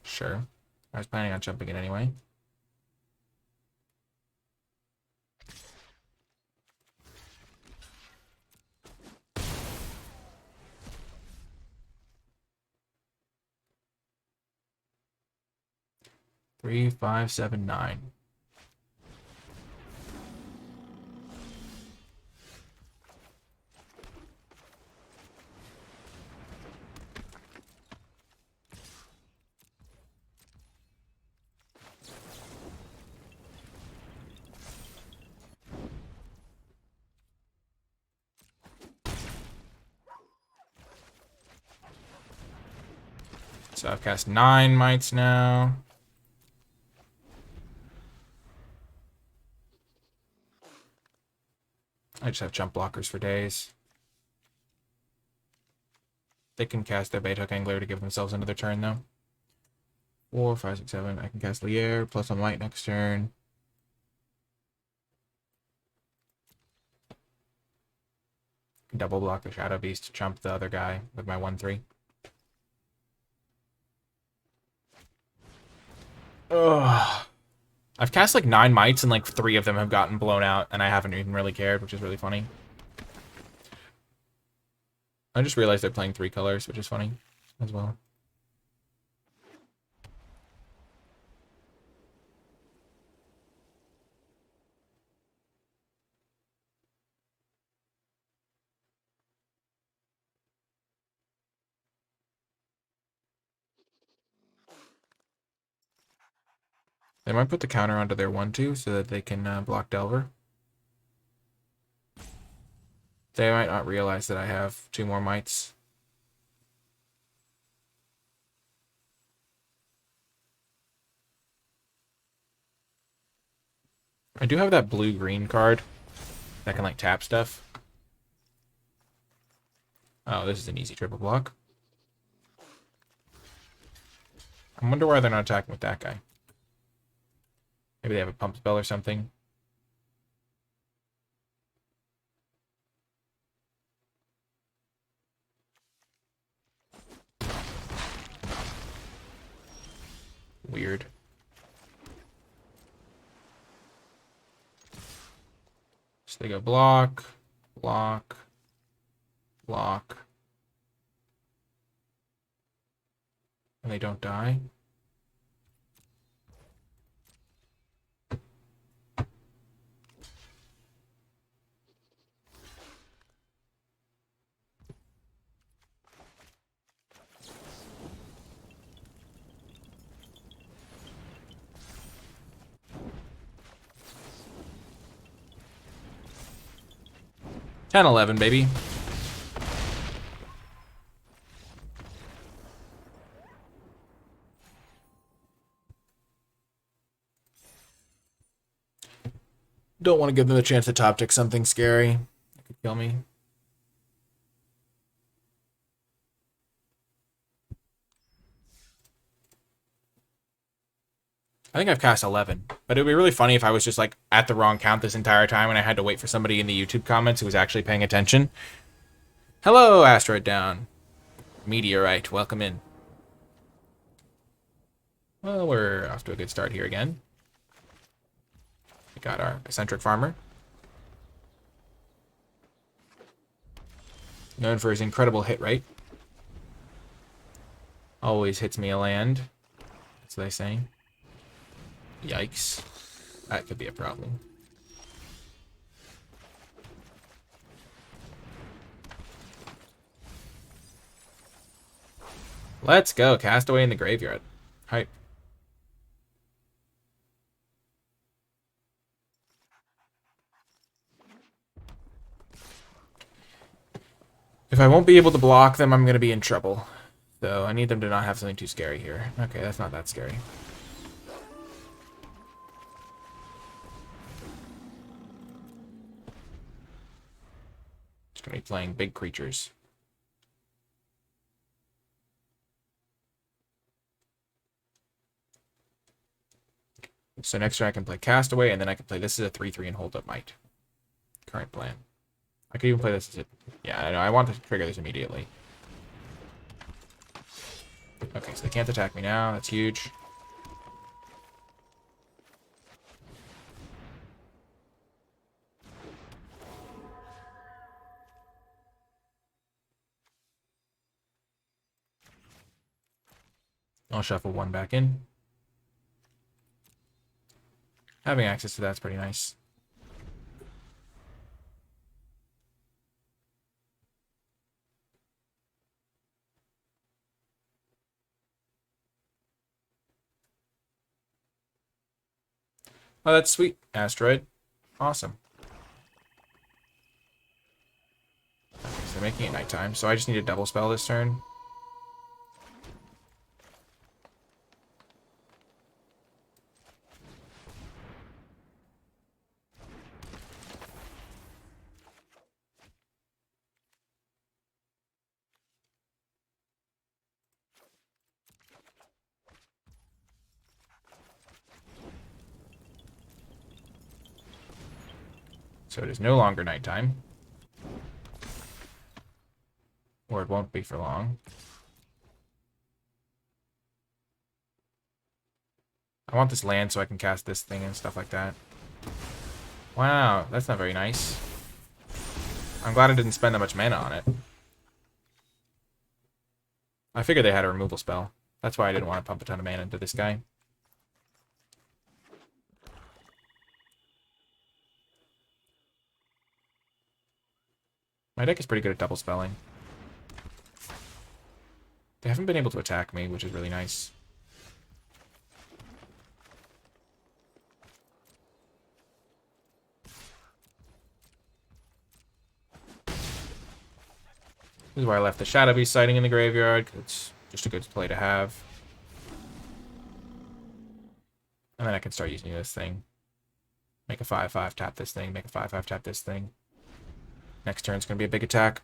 [SPEAKER 1] Sure. I was planning on jumping it anyway. Three, 5, 7, 9. So I've cast 9 Mights now. I just have jump blockers for days. They can cast their Bait Hook Angler to give themselves another turn, though. 4, 5, 6, 7. I can cast Lier plus a Might next turn. Double block the Shadow Beast to chump the other guy with my 1/3. Ugh. I've cast like 9 Mights and like 3 of them have gotten blown out and I haven't even really cared, which is really funny. I just realized they're playing 3 colors, which is funny as well. They might put the counter onto their 1/2 so that they can block Delver. They might not realize that I have 2 more Mights. I do have that blue-green card that can like tap stuff. Oh, this is an easy triple block. I wonder why they're not attacking with that guy. Maybe they have a pump spell or something. Weird. So they go block, block, block. And they don't die. Ten, 11, baby. Don't want to give them the chance to top tick something scary. That could kill me. I think I've cast 11, but it would be really funny if I was just like at the wrong count this entire time and I had to wait for somebody in the YouTube comments who was actually paying attention. Hello, Asteroid Down. Meteorite, welcome in. Well, we're off to a good start here again. We got our eccentric farmer. Known for his incredible hit rate. Always hits me a land. That's what they say. Yikes. That could be a problem. Let's go. Castaway in the graveyard. Hype. If I won't be able to block them, I'm going to be in trouble. So I need them to not have something too scary here. Okay, that's not that scary. Just going to be playing big creatures. So next turn I can play Castaway, and then I can play this as a 3/3 and hold up Might. Current plan. I could even play this as a... Yeah, I know. I want to trigger this immediately. Okay, so they can't attack me now. That's huge. I'll shuffle one back in. Having access to that's pretty nice. Oh, that's sweet. Asteroid. Awesome. Okay, so they're making it nighttime, so I just need a double spell this turn. So it is no longer nighttime. Or it won't be for long. I want this land so I can cast this thing and stuff like that. Wow, that's not very nice. I'm glad I didn't spend that much mana on it. I figured they had a removal spell. That's why I didn't want to pump a ton of mana into this guy. My deck is pretty good at double spelling. They haven't been able to attack me, which is really nice. This is why I left the Shadow Beast sighting in the graveyard, 'cause it's just a good play to have. And then I can start using this thing. Make a 5/5, tap this thing, make a 5/5, tap this thing. Next turn's going to be a big attack.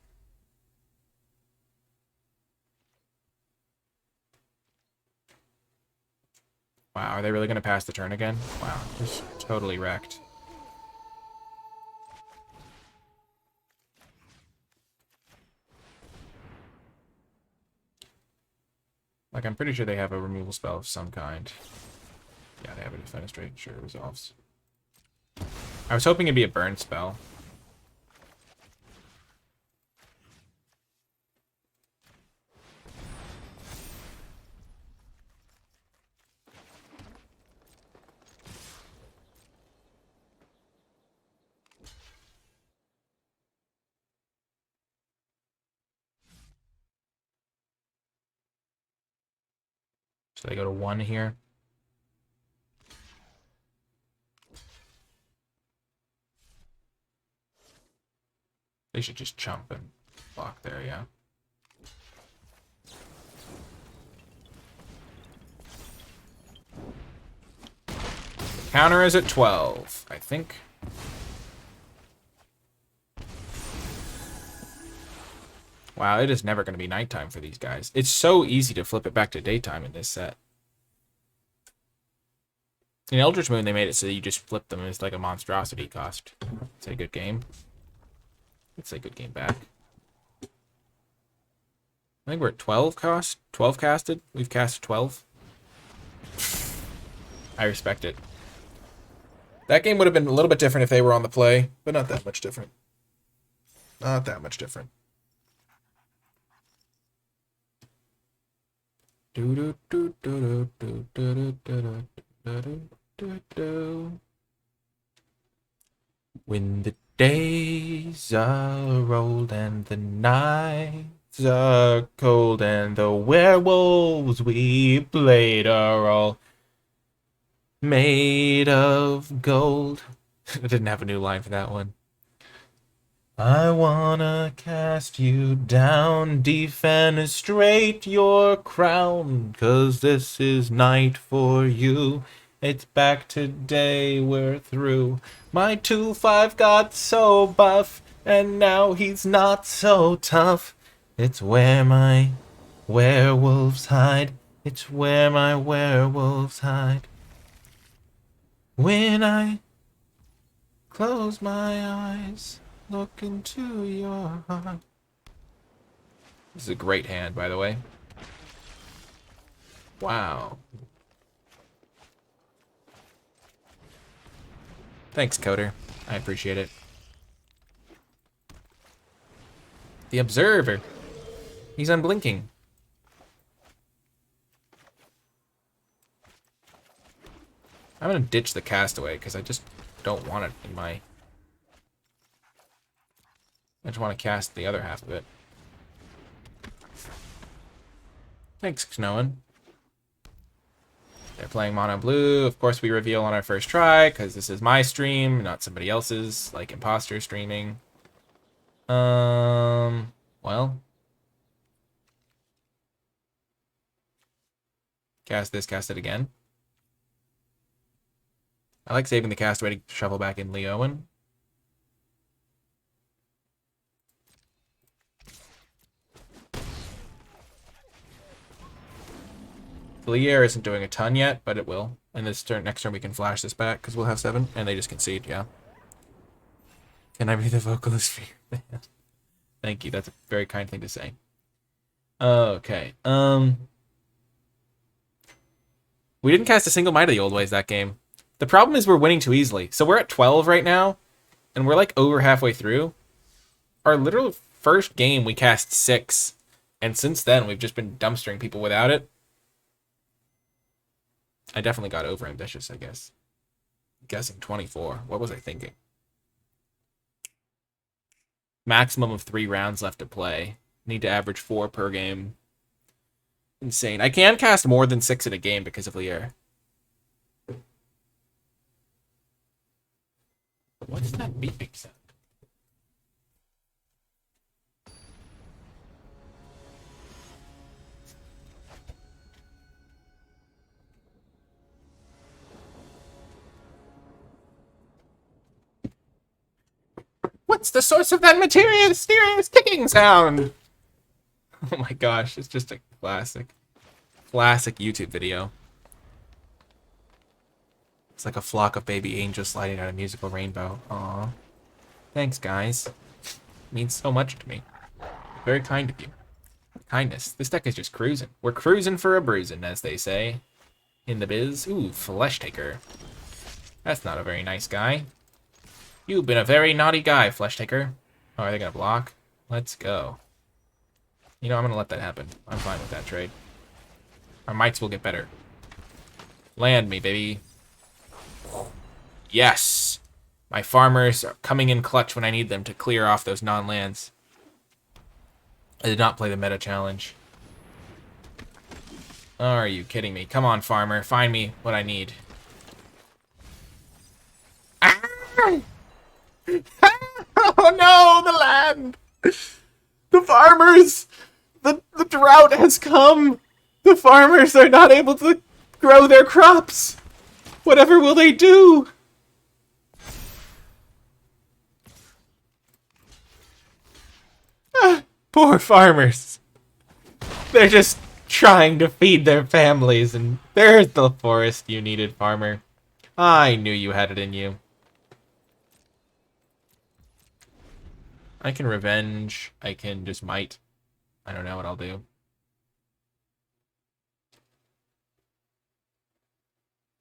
[SPEAKER 1] Wow, are they really going to pass the turn again? Wow, just totally wrecked. Like, I'm pretty sure they have a removal spell of some kind. Yeah, they have a Defenestrate. Sure, it resolves. I was hoping it'd be a burn spell. So they go to 1 here. They should just chump and block there, yeah. Counter is at 12, I think. Wow, it is never going to be nighttime for these guys. It's so easy to flip it back to daytime in this set. In Eldritch Moon, they made it so that you just flip them as like a monstrosity cost. It's a good game. It's a good game back. I think we're at 12 cost. 12 casted. We've cast 12. I respect it. That game would have been a little bit different if they were on the play, but not that much different. Not that much different. When the days are old and the nights are cold and the werewolves we played are all made of gold. I didn't have a new line for that one. I wanna cast you down, defenestrate your crown, 'cause this is night for you. It's back today, we're through. My 2-5 got so buff, and now he's not so tough. It's where my werewolves hide. It's where my werewolves hide. When I close my eyes, look into your heart. This is a great hand, by the way. Wow. Thanks, Coder. I appreciate it. The Observer. He's unblinking. I'm gonna ditch the Castaway because I just don't want it in my... I just want to cast the other half of it. Thanks, Knowen. They're playing mono blue. Of course, we reveal on our first try because this is my stream, not somebody else's, like imposter streaming. Well. Cast this, cast it again. I like saving the Castaway to shuffle back in Leowen. Lier isn't doing a ton yet, but it will. And this turn, next turn we can flash this back because we'll have 7, and they just concede. Yeah. Can I be the vocalist for your band? Thank you. That's a very kind thing to say. Okay. We didn't cast a single Might of the Old Ways that game. The problem is we're winning too easily. So we're at 12 right now, and we're like over halfway through. Our literal first game we cast 6, and since then we've just been dumpstering people without it. I definitely got over ambitious, I guess. Guessing 24. What was I thinking? Maximum of 3 rounds left to play. Need to average 4 per game. Insane. I can cast more than 6 in a game because of Lier. What's that beeping sound? What's the source of that mysterious ticking sound? Oh my gosh, it's just a classic YouTube video. It's like a flock of baby angels sliding down a musical rainbow. Aww. Thanks, guys. It means so much to me. Very kind of you. Kindness. This deck is just cruising. We're cruising for a bruising, as they say in the biz. Ooh, Flesh Taker. That's not a very nice guy. You've been a very naughty guy, Flesh Taker. Oh, are they gonna block? Let's go. You know, I'm gonna let that happen. I'm fine with that trade. Our mites will get better. Land me, baby. Yes! My farmers are coming in clutch when I need them to clear off those non-lands. I did not play the meta challenge. Are you kidding me? Come on, farmer. Find me what I need. Ah! Oh no, the land! The farmers! The drought has come! The farmers are not able to grow their crops! Whatever will they do? Ah, poor farmers. They're just trying to feed their families, and there's the forest you needed, farmer. I knew you had it in you. I can revenge. I can just might. I don't know what I'll do.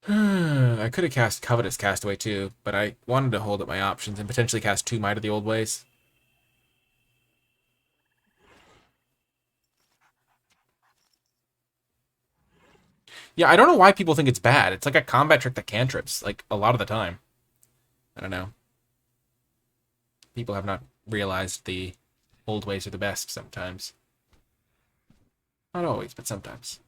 [SPEAKER 1] I could have cast Covetous Castaway too, but I wanted to hold up my options and potentially cast 2 Might of the Old Ways. Yeah, I don't know why people think it's bad. It's like a combat trick that cantrips, like, a lot of the time. I don't know. People have not realized the old ways are the best sometimes. Not always, but sometimes.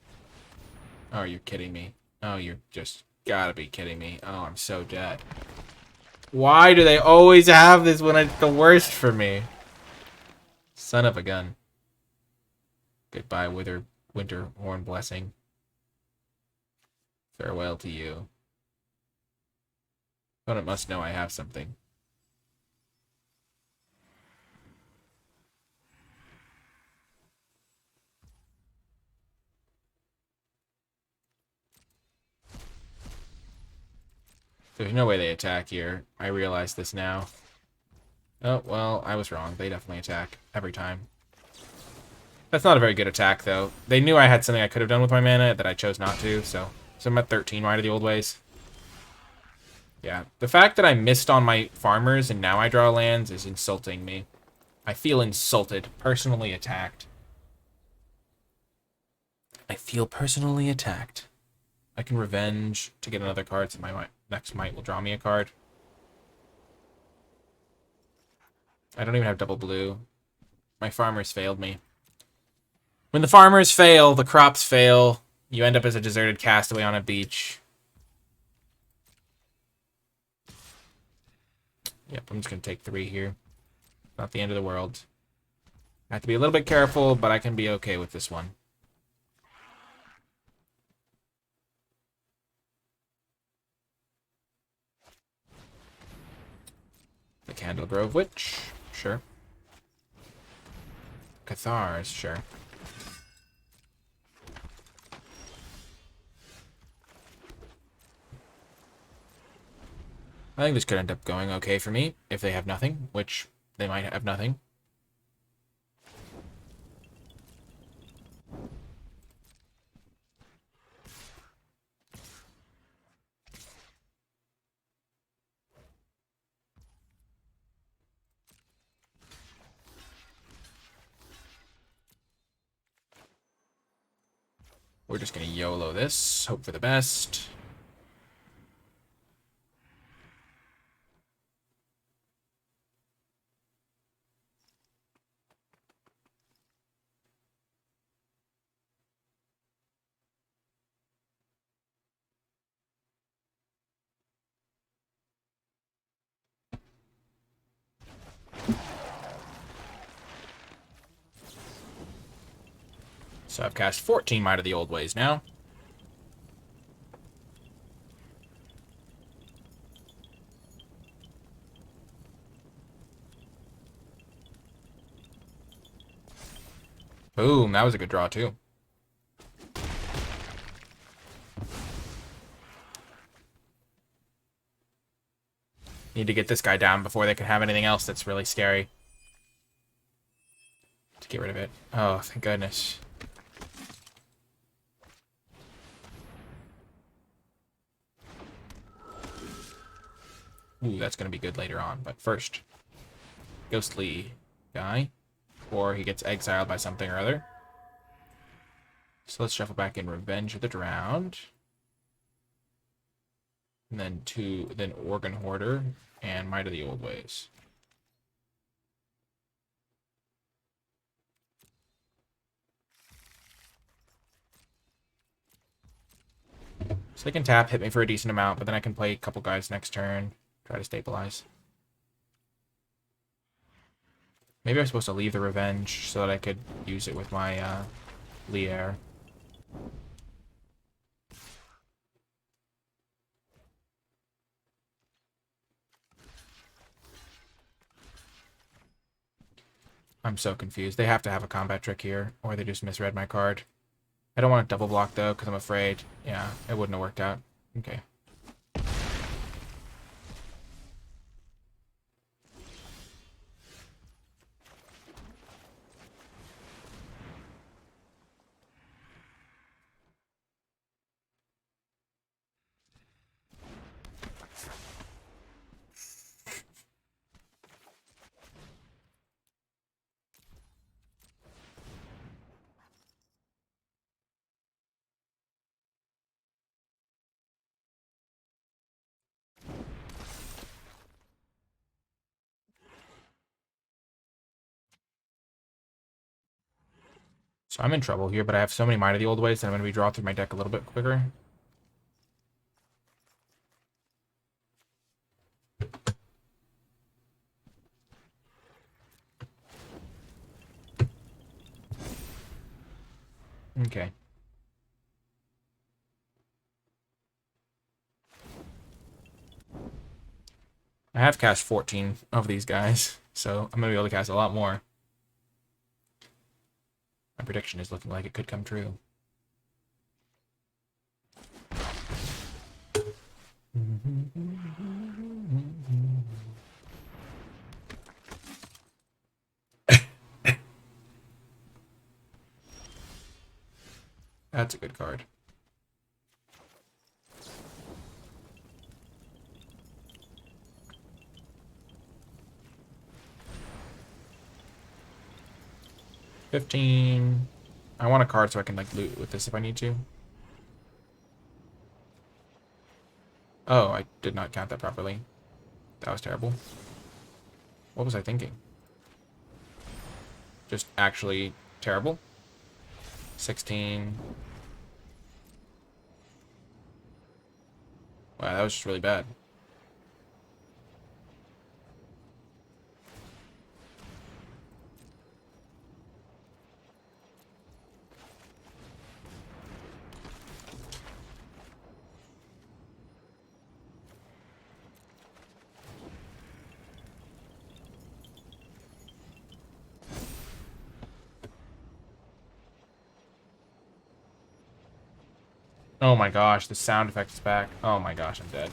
[SPEAKER 1] Oh, you're kidding me. Oh, you're just gotta be kidding me. Oh, I'm so dead. Why do they always have this when it's the worst for me? Son of a gun. Goodbye, winter horn blessing. Farewell to you. Opponent must know I have something. There's no way they attack here. I realize this now. Oh, well, I was wrong. They definitely attack every time. That's not a very good attack, though. They knew I had something I could have done with my mana that I chose not to, so I'm at 13 right of the old ways. Yeah, the fact that I missed on my farmers and now I draw lands is insulting me. I feel insulted, personally attacked. I feel personally attacked. I can revenge to get another card, so my next might will draw me a card. I don't even have double blue. My farmers failed me. When the farmers fail, the crops fail. You end up as a deserted castaway on a beach. Yep, I'm just going to take 3 here. Not the end of the world. I have to be a little bit careful, but I can be okay with this one. The Candle Grove Witch, sure. Cathars, sure. I think this could end up going okay for me if they have nothing, which they might have nothing. We're just going to YOLO this, hope for the best. So I've cast 14 Might of the Old Ways now. Boom, that was a good draw too. Need to get this guy down before they can have anything else that's really scary. To get rid of it. Oh, thank goodness. Ooh, that's going to be good later on. But first, ghostly guy. Or he gets exiled by something or other. So let's shuffle back in Revenge of the Drowned. And then Organ Hoarder and Might of the Old Ways. So they can tap, hit me for a decent amount, but then I can play a couple guys next turn. Try to stabilize. Maybe I'm supposed to leave the Revenge so that I could use it with my Lier. I'm so confused. They have to have a combat trick here, or they just misread my card. I don't want to double block, though, because I'm afraid. Yeah, it wouldn't have worked out. Okay. So I'm in trouble here, but I have so many Might of the Old Ways that I'm going to redraw through my deck a little bit quicker. Okay. I have cast 14 of these guys, so I'm going to be able to cast a lot more. My prediction is looking like it could come true. That's a good card. $15. I want a card so I can like loot with this if I need to. Oh, I did not count that properly. That was terrible. What was I thinking? Just actually terrible. 16. Wow, that was just really bad. Oh my gosh, the sound effect is back. Oh my gosh, I'm dead.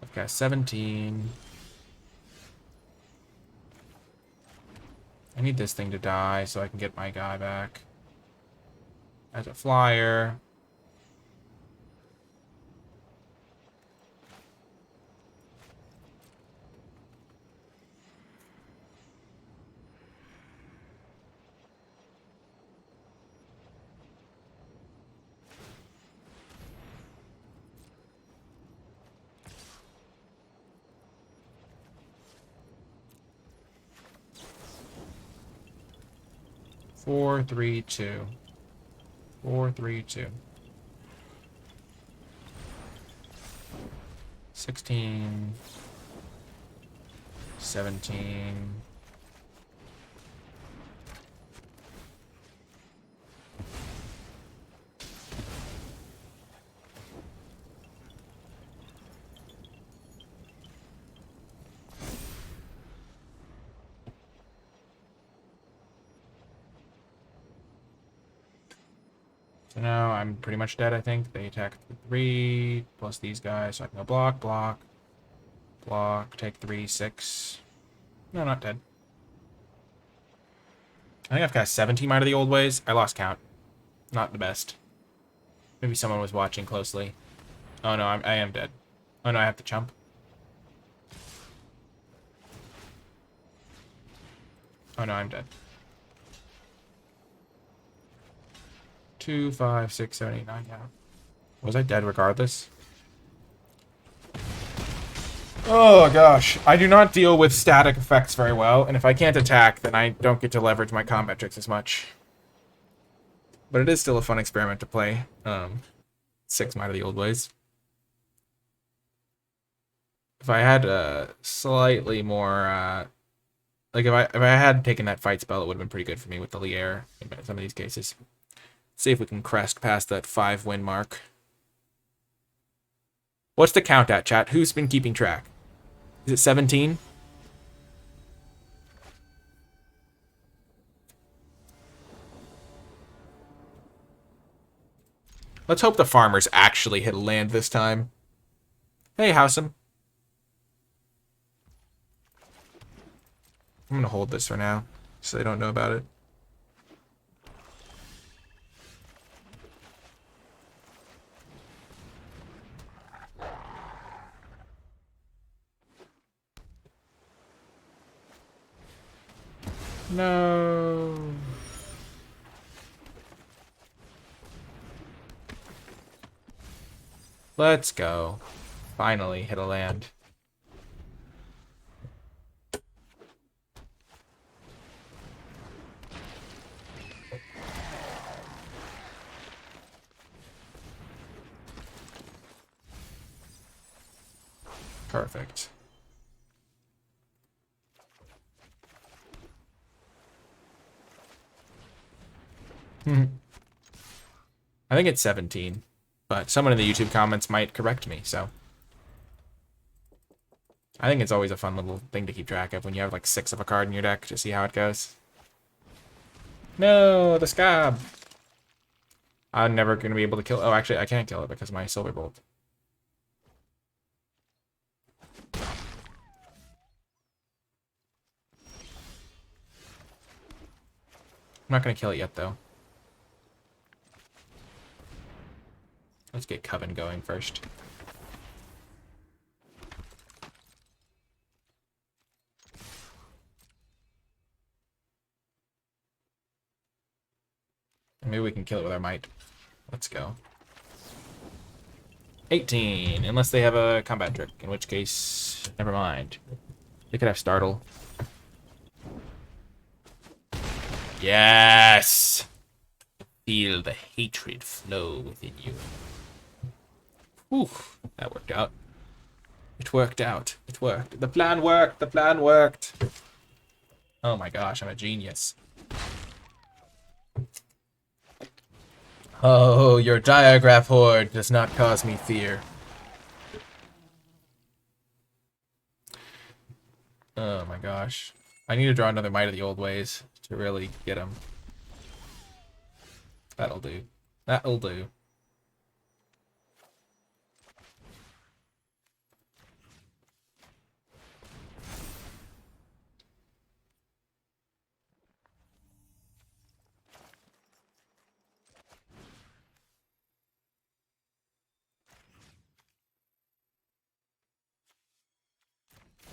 [SPEAKER 1] I've got 17. I need this thing to die so I can get my guy back. As a flyer. Four, 3, 2. 4, 3, 2. 16. 17. So now I'm pretty much dead, I think. They attack 3, plus these guys, so I can go block, block, block, take 3, 6. No, not dead. I think I've cast 17 Might of the Old Ways. I lost count. Not the best. Maybe someone was watching closely. Oh no, I am dead. Oh no, I have to jump. Oh no, I'm dead. 2, 5, 6, 7, 8, 9, yeah. Was I dead regardless? Oh gosh, I do not deal with static effects very well, and if I can't attack, then I don't get to leverage my combat tricks as much. But it is still a fun experiment to play. 6 Might of the Old Ways. If I had slightly more, like if I had taken that fight spell, it would have been pretty good for me with the Lier in some of these cases. See if we can crest past that 5-win mark. What's the count at, chat? Who's been keeping track? Is it 17? Let's hope the farmers actually hit land this time. Hey, Howsam. I'm gonna hold this for now, so they don't know about it. No. Let's go. Finally hit a land. Perfect. I think it's 17, but someone in the YouTube comments might correct me, so. I think it's always a fun little thing to keep track of when you have like 6 of a card in your deck to see how it goes. No, the Scab! I'm never going to be able to kill. Oh, actually, I can't kill it because of my Silver Bolt. I'm not going to kill it yet, though. Let's get Coven going first. Maybe we can kill it with our might. Let's go. 18, unless they have a combat trick, in which case, never mind. They could have Startle. Yes! Feel the hatred flow within you. Whew, that worked out. It worked out. It worked. The plan worked. The plan worked. Oh my gosh, I'm a genius. Oh, your diagraph horde does not cause me fear. Oh my gosh. I need to draw another Might of the Old Ways to really get him. That'll do. That'll do.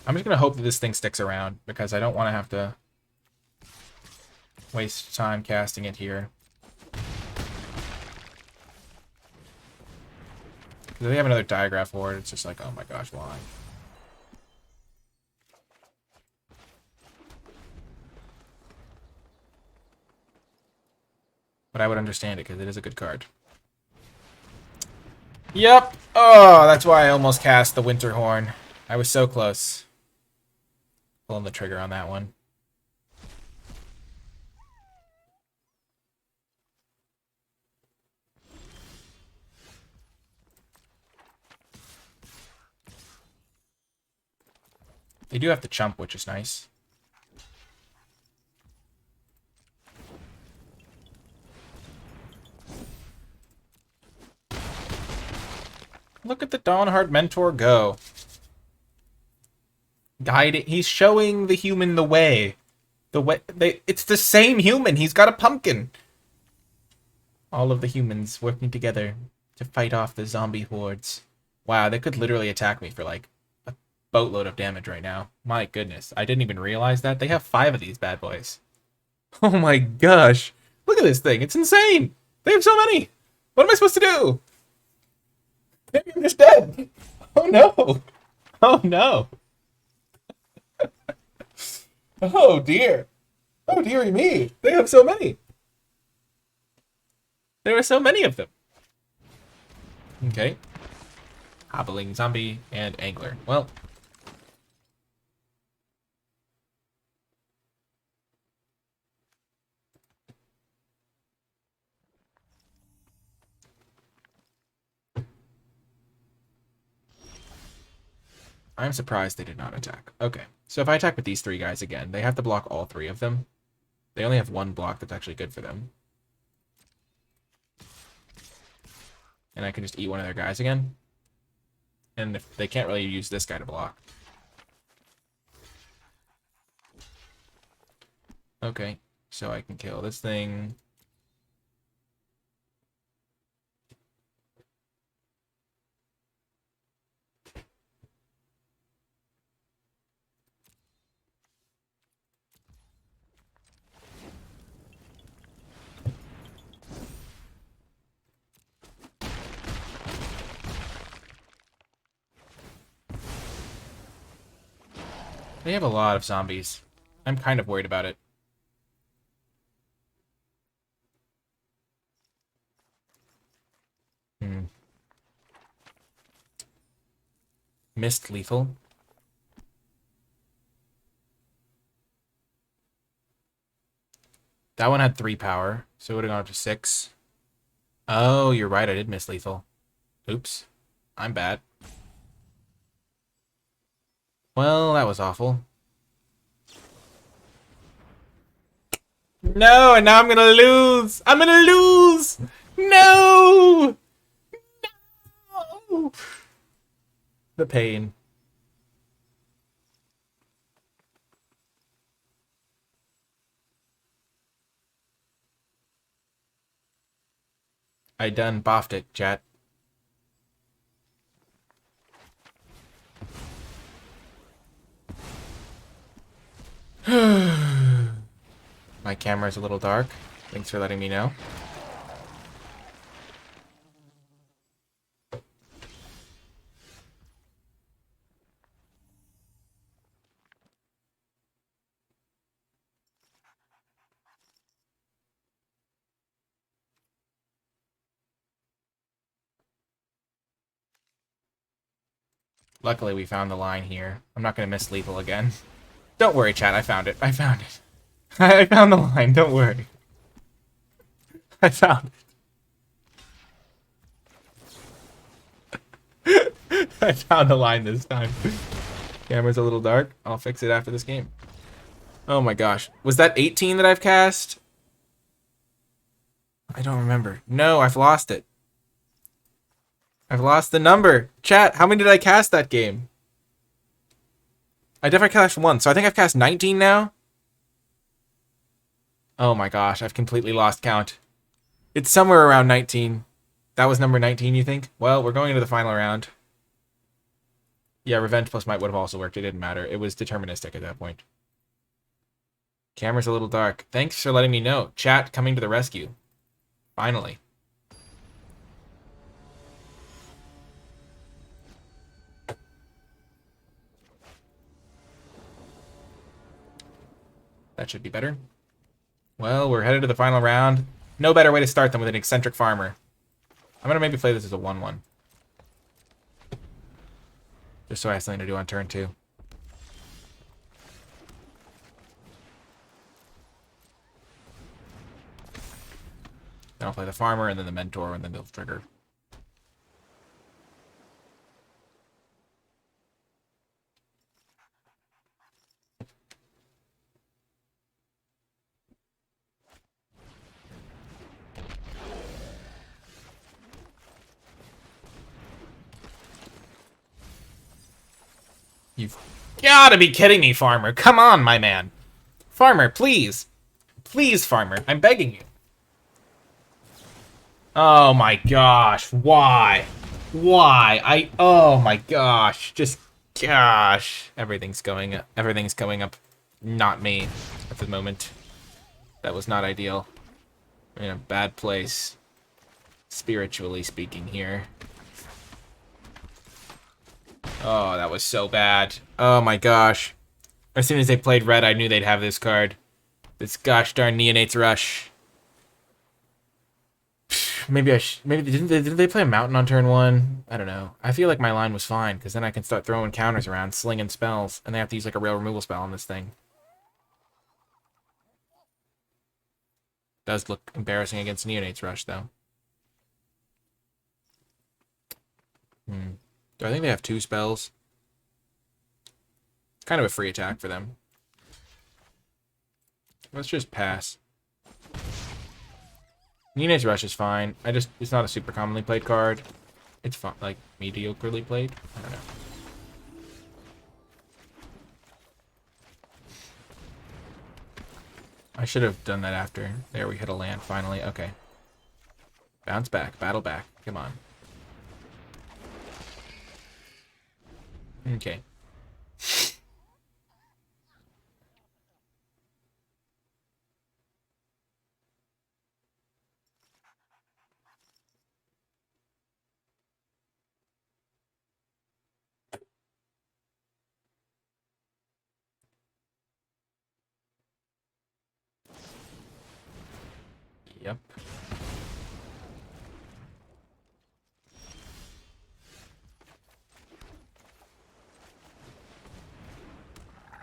[SPEAKER 1] I'm just gonna hope that this thing sticks around because I don't want to have to waste time casting it here. If they have another diagraph horde, it's just like, oh my gosh, why? But I would understand it because it is a good card. Yep. Oh, that's why I almost cast the Winter Horn. I was so close. Pulling the trigger on that one. They do have to chump, which is nice. Look at the Dawnhard Mentor go. Guiding. He's showing the human the way. It's the same human. He's got a pumpkin. All of the humans working together to fight off the zombie hordes. Wow, they could literally attack me for like a boatload of damage right now. My goodness. I didn't even realize that. They have 5 of these bad boys. Oh my gosh. Look at this thing. It's insane. They have so many. What am I supposed to do? Maybe I'm just dead. Oh no. Oh no. Oh dear. Oh dearie me. They have so many. There are so many of them. Okay. Hobbling zombie and angler. Well. I'm surprised they did not attack. Okay. So if I attack with these 3 guys again, they have to block all 3 of them. They only have 1 block that's actually good for them. And I can just eat one of their guys again. And if they can't really use this guy to block. Okay. So I can kill this thing. They have a lot of zombies. I'm kind of worried about it. Hmm. Missed lethal. That one had 3 power, so it would have gone up to 6. Oh, you're right. I did miss lethal. Oops. I'm bad. Well, that was awful. No, and now I'm gonna lose. I'm gonna lose. No. No. The pain. I done boffed it, chat. My camera's a little dark. Thanks for letting me know. Luckily, we found the line here. I'm not gonna miss lethal again. Don't worry, chat. I found it. I found it. I found the line. Don't worry. I found it. I found the line this time. Camera's a little dark. I'll fix it after this game. Oh my gosh. Was that 18 that I've cast? I don't remember. No, I've lost it. I've lost the number. Chat, how many did I cast that game? I definitely cast 1, so I think I've cast 19 now. Oh my gosh, I've completely lost count. It's somewhere around 19. That was number 19, you think? Well, we're going into the final round. Yeah, Revenge plus Might would have also worked. It didn't matter. It was deterministic at that point. Camera's a little dark. Thanks for letting me know. Chat coming to the rescue. Finally. That should be better. Well, we're headed to the final round. No better way to start than with an eccentric farmer. I'm gonna maybe play this as a 1-1. Just so I have something to do on turn 2. Then I'll play the farmer, and then the mentor, and then they'll trigger. You've gotta be kidding me, farmer. Come on, my man. Farmer, please. Please, farmer. I'm begging you. Oh my gosh. Why? Why? Oh my gosh. Just gosh. Everything's going up. Not me at the moment. That was not ideal. I'm in a bad place. Spiritually speaking here. Oh, that was so bad. Oh my gosh. As soon as they played red, I knew they'd have this card. This gosh darn Neonates Rush. Maybe didn't they play a mountain on turn 1? I don't know. I feel like my line was fine, because then I can start throwing counters around, slinging spells, and they have to use like a rail removal spell on this thing. Does look embarrassing against Neonates Rush, though. Do I think they have 2 spells? It's kind of a free attack for them. Let's just pass. Neonates Rush is fine. It's not a super commonly played card. It's fun, like mediocrely played. I don't know. I should have done that after. There, we hit a land finally. Okay. Bounce back, battle back. Come on. Okay. Yep.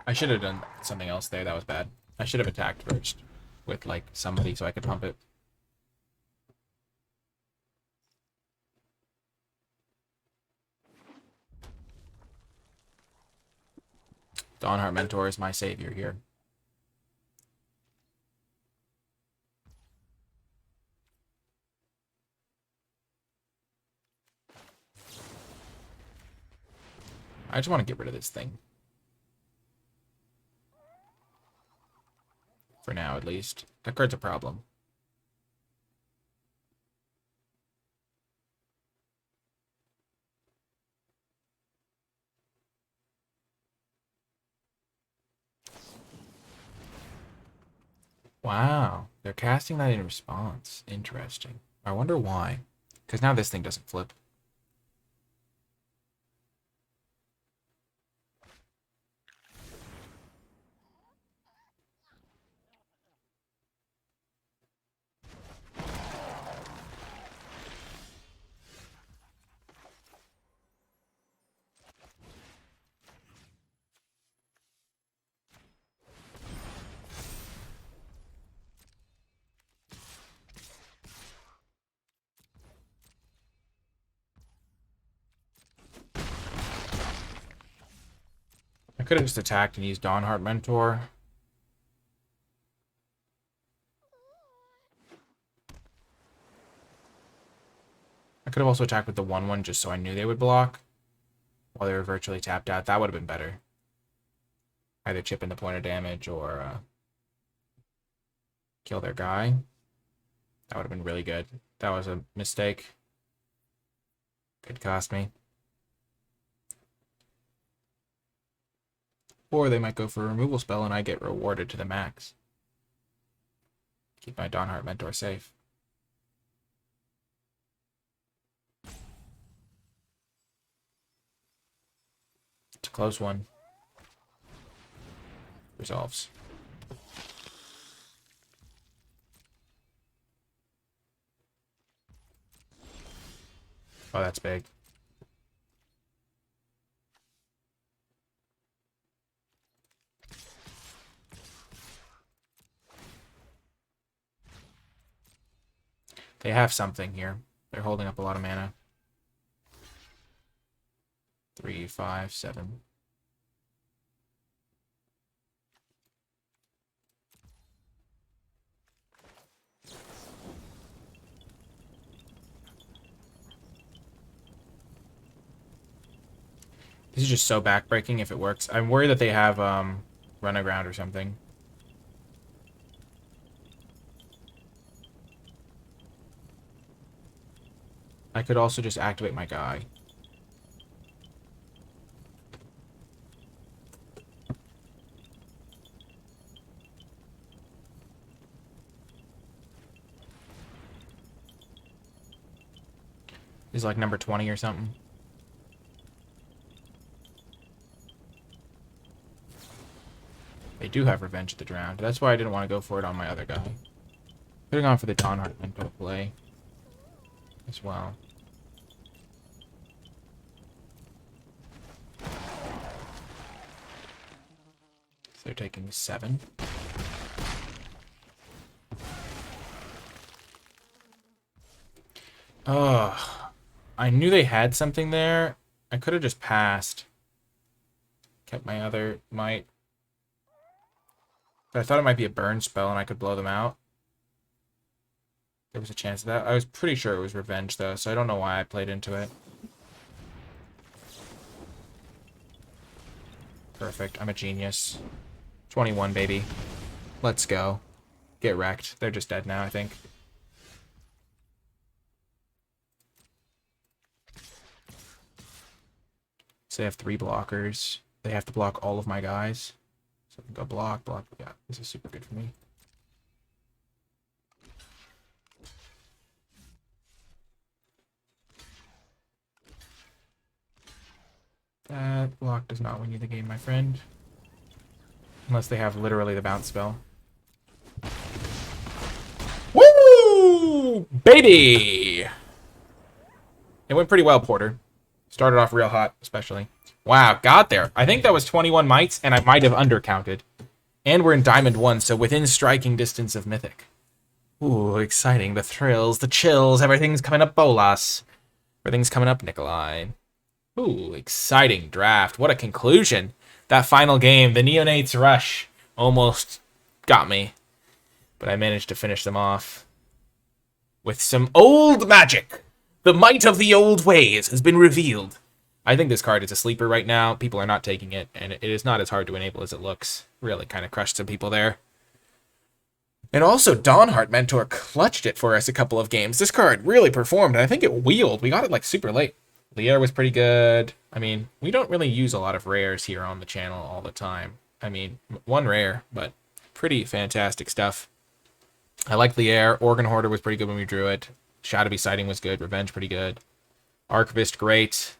[SPEAKER 1] I should have done something else there. That was bad. I should have attacked first with, like, somebody so I could pump it. Dawnheart Mentor is my savior here. I just want to get rid of this thing. For now, at least. That card's a problem. Wow. They're casting that in response. Interesting. I wonder why. Because now this thing doesn't flip. I could have just attacked and used Dawnheart Mentor. I could have also attacked with the 1/1 just so I knew they would block while they were virtually tapped out. That would have been better. Either chip in the point of damage or kill their guy. That would have been really good. That was a mistake. Could cost me. Or they might go for a removal spell and I get rewarded to the max. Keep my Dawnheart Mentor safe. It's a close one. Resolves. Oh, that's big. They have something here. They're holding up a lot of mana. 3, 5, 7. This is just so backbreaking if it works. I'm worried that they have run aground or something. I could also just activate my guy. This is like number 20 or something. They do have Revenge of the Drowned. That's why I didn't want to go for it on my other guy. Could have gone for the Dawnheart Mentor play as well. So they're taking 7. Ugh. I knew they had something there. I could have just passed. Kept my other might. But I thought it might be a burn spell and I could blow them out. There was a chance of that. I was pretty sure it was Revenge, though, so I don't know why I played into it. Perfect. I'm a genius. 21, baby. Let's go. Get wrecked. They're just dead now, I think. So they have 3 blockers. They have to block all of my guys. So I can go block, block. Yeah, this is super good for me. That block does not win you the game, my friend. Unless they have literally the bounce spell.
[SPEAKER 2] Woo!
[SPEAKER 1] Woo! Baby! It went pretty well, Porter. Started off real hot, especially. Wow, got there. I think that was 21 mites, and I might have undercounted. And we're in Diamond 1, so within striking distance of Mythic. Ooh, exciting. The thrills, the chills, everything's coming up, Bolas. Everything's coming up, Nikolai. Ooh, exciting draft. What a conclusion. That final game, the Neonates rush, almost got me. But I managed to finish them off with some old magic. The might of the old ways has been revealed. I think this card is a sleeper right now. People are not taking it, and it is not as hard to enable as it looks. Really kind of crushed some people there. And also, Dawnheart Mentor clutched it for us a couple of games. This card really performed, and I think it wheeled. We got it, like, super late. Lier was pretty good. I mean, we don't really use a lot of rares here on the channel all the time. I mean, one rare, but pretty fantastic stuff. I like Lier. Organ Hoarder was pretty good when we drew it. Shadowy Sighting was good. Revenge pretty good. Archivist, great.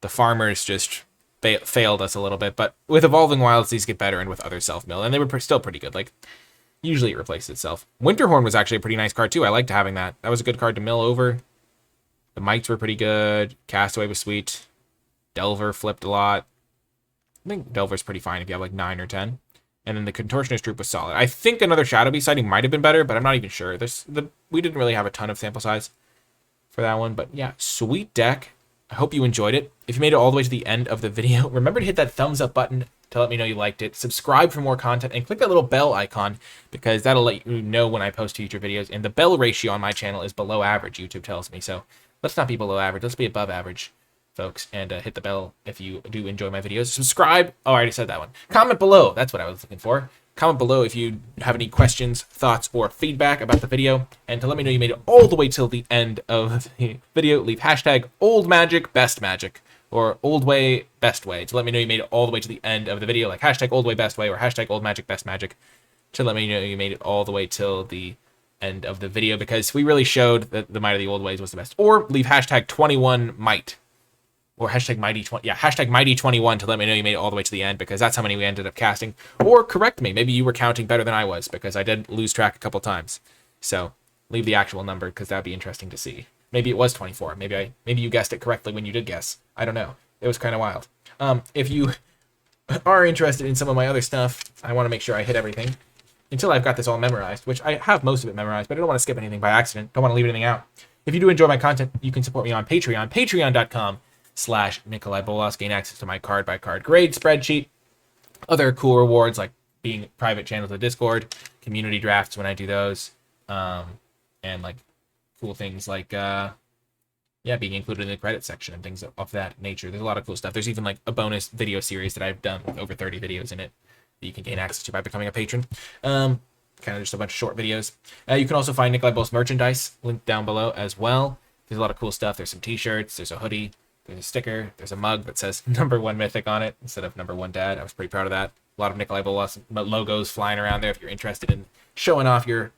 [SPEAKER 1] The Farmers just failed us a little bit, but with Evolving Wilds, these get better, and with other self-mill, and they were still pretty good. Like, usually it replaces itself. Winterhorn was actually a pretty nice card, too. I liked having that. That was a good card to mill over. The Mites were pretty good. Castaway was sweet. Delver flipped a lot. I think Delver's pretty fine if you have, like, 9 or 10. And then the Contortionist Troop was solid. I think another Shadowy Sighting might have been better, but I'm not even sure. We didn't really have a ton of sample size for that one, but yeah, sweet deck. I hope you enjoyed it. If you made it all the way to the end of the video, remember to hit that thumbs up button to let me know you liked it. Subscribe for more content, and click that little bell icon, because that'll let you know when I post future videos. And the bell ratio on my channel is below average, YouTube tells me. So let's not be below average. Let's be above average, folks. And hit the bell if you do enjoy my videos. Subscribe. Oh, I already said that one. Comment below. That's what I was looking for. Comment below if you have any questions, thoughts, or feedback about the video. And to let me know you made it all the way till the end of the video, leave hashtag #OldMagicBestMagic or OldWayBestWay to let me know you made it all the way to the end of the video, like hashtag OldWayBestWay or hashtag OldMagicBestMagic to let me know you made it all the way till the end of the video, because we really showed that the Might of the Old Ways was the best. Or leave hashtag 21might. Or hashtag Mighty20, yeah, hashtag Mighty21 to let me know you made it all the way to the end, because that's how many we ended up casting. Or correct me, maybe you were counting better than I was, because I did lose track a couple times. So leave the actual number, because that'd be interesting to see. Maybe it was 24. Maybe you guessed it correctly when you did guess. I don't know. It was kind of wild. If you are interested in some of my other stuff, I want to make sure I hit everything until I've got this all memorized, which I have most of it memorized, but I don't want to skip anything by accident. Don't want to leave anything out. If you do enjoy my content, you can support me on Patreon, patreon.com/NicolaiBolas. Gain access to my card-by-card grade spreadsheet, other cool rewards like being private channels of Discord, community drafts when I do those, and like cool things like being included in the credit section and things of that nature. There's a lot of cool stuff. There's even like a bonus video series that I've done with over 30 videos in it that you can gain access to by becoming a patron. Kind of just a bunch of short videos. You can also find NicolaiBolas merchandise linked down below as well. There's a lot of cool stuff. There's some t-shirts, there's a hoodie, there's a sticker, there's a mug that says #1 Mythic on it instead of #1 Dad. I was pretty proud of that. A lot of NicolaiBolas logos flying around there if you're interested in showing off your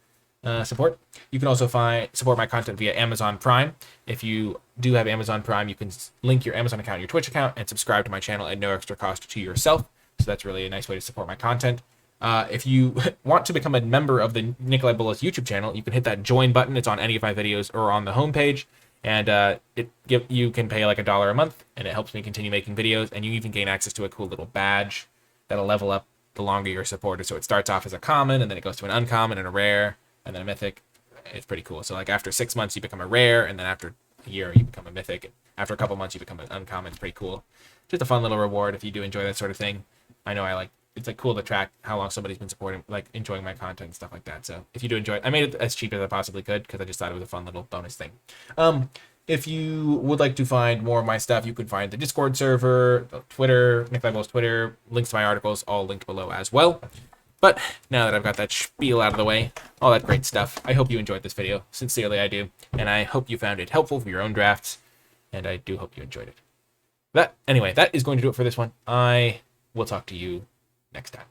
[SPEAKER 1] support. You can also support my content via Amazon Prime. If you do have Amazon Prime, you can link your Amazon account, your Twitch account, and subscribe to my channel at no extra cost to yourself. So that's really a nice way to support my content. If you want to become a member of the NicolaiBolas YouTube channel, you can hit that join button. It's on any of my videos or on the homepage. And you can pay like $1 a month, and it helps me continue making videos. And you even gain access to a cool little badge that'll level up the longer you're supported. So it starts off as a common, and then it goes to an uncommon and a rare, and then a mythic. It's pretty cool. So like after 6 months, you become a rare, and then after a year, you become a mythic. After a couple months, you become an uncommon. It's pretty cool. Just a fun little reward if you do enjoy that sort of thing. I know it's like cool to track how long somebody's been supporting, like enjoying my content and stuff like that. So if you do enjoy it, I made it as cheap as I possibly could because I just thought it was a fun little bonus thing. If you would like to find more of my stuff, you can find the Discord server, the Twitter, NicolaiBolas Twitter, links to my articles, all linked below as well. But now that I've got that spiel out of the way, all that great stuff, I hope you enjoyed this video. Sincerely, I do. And I hope you found it helpful for your own drafts. And I do hope you enjoyed it. Anyway, that is going to do it for this one. I will talk to you next time.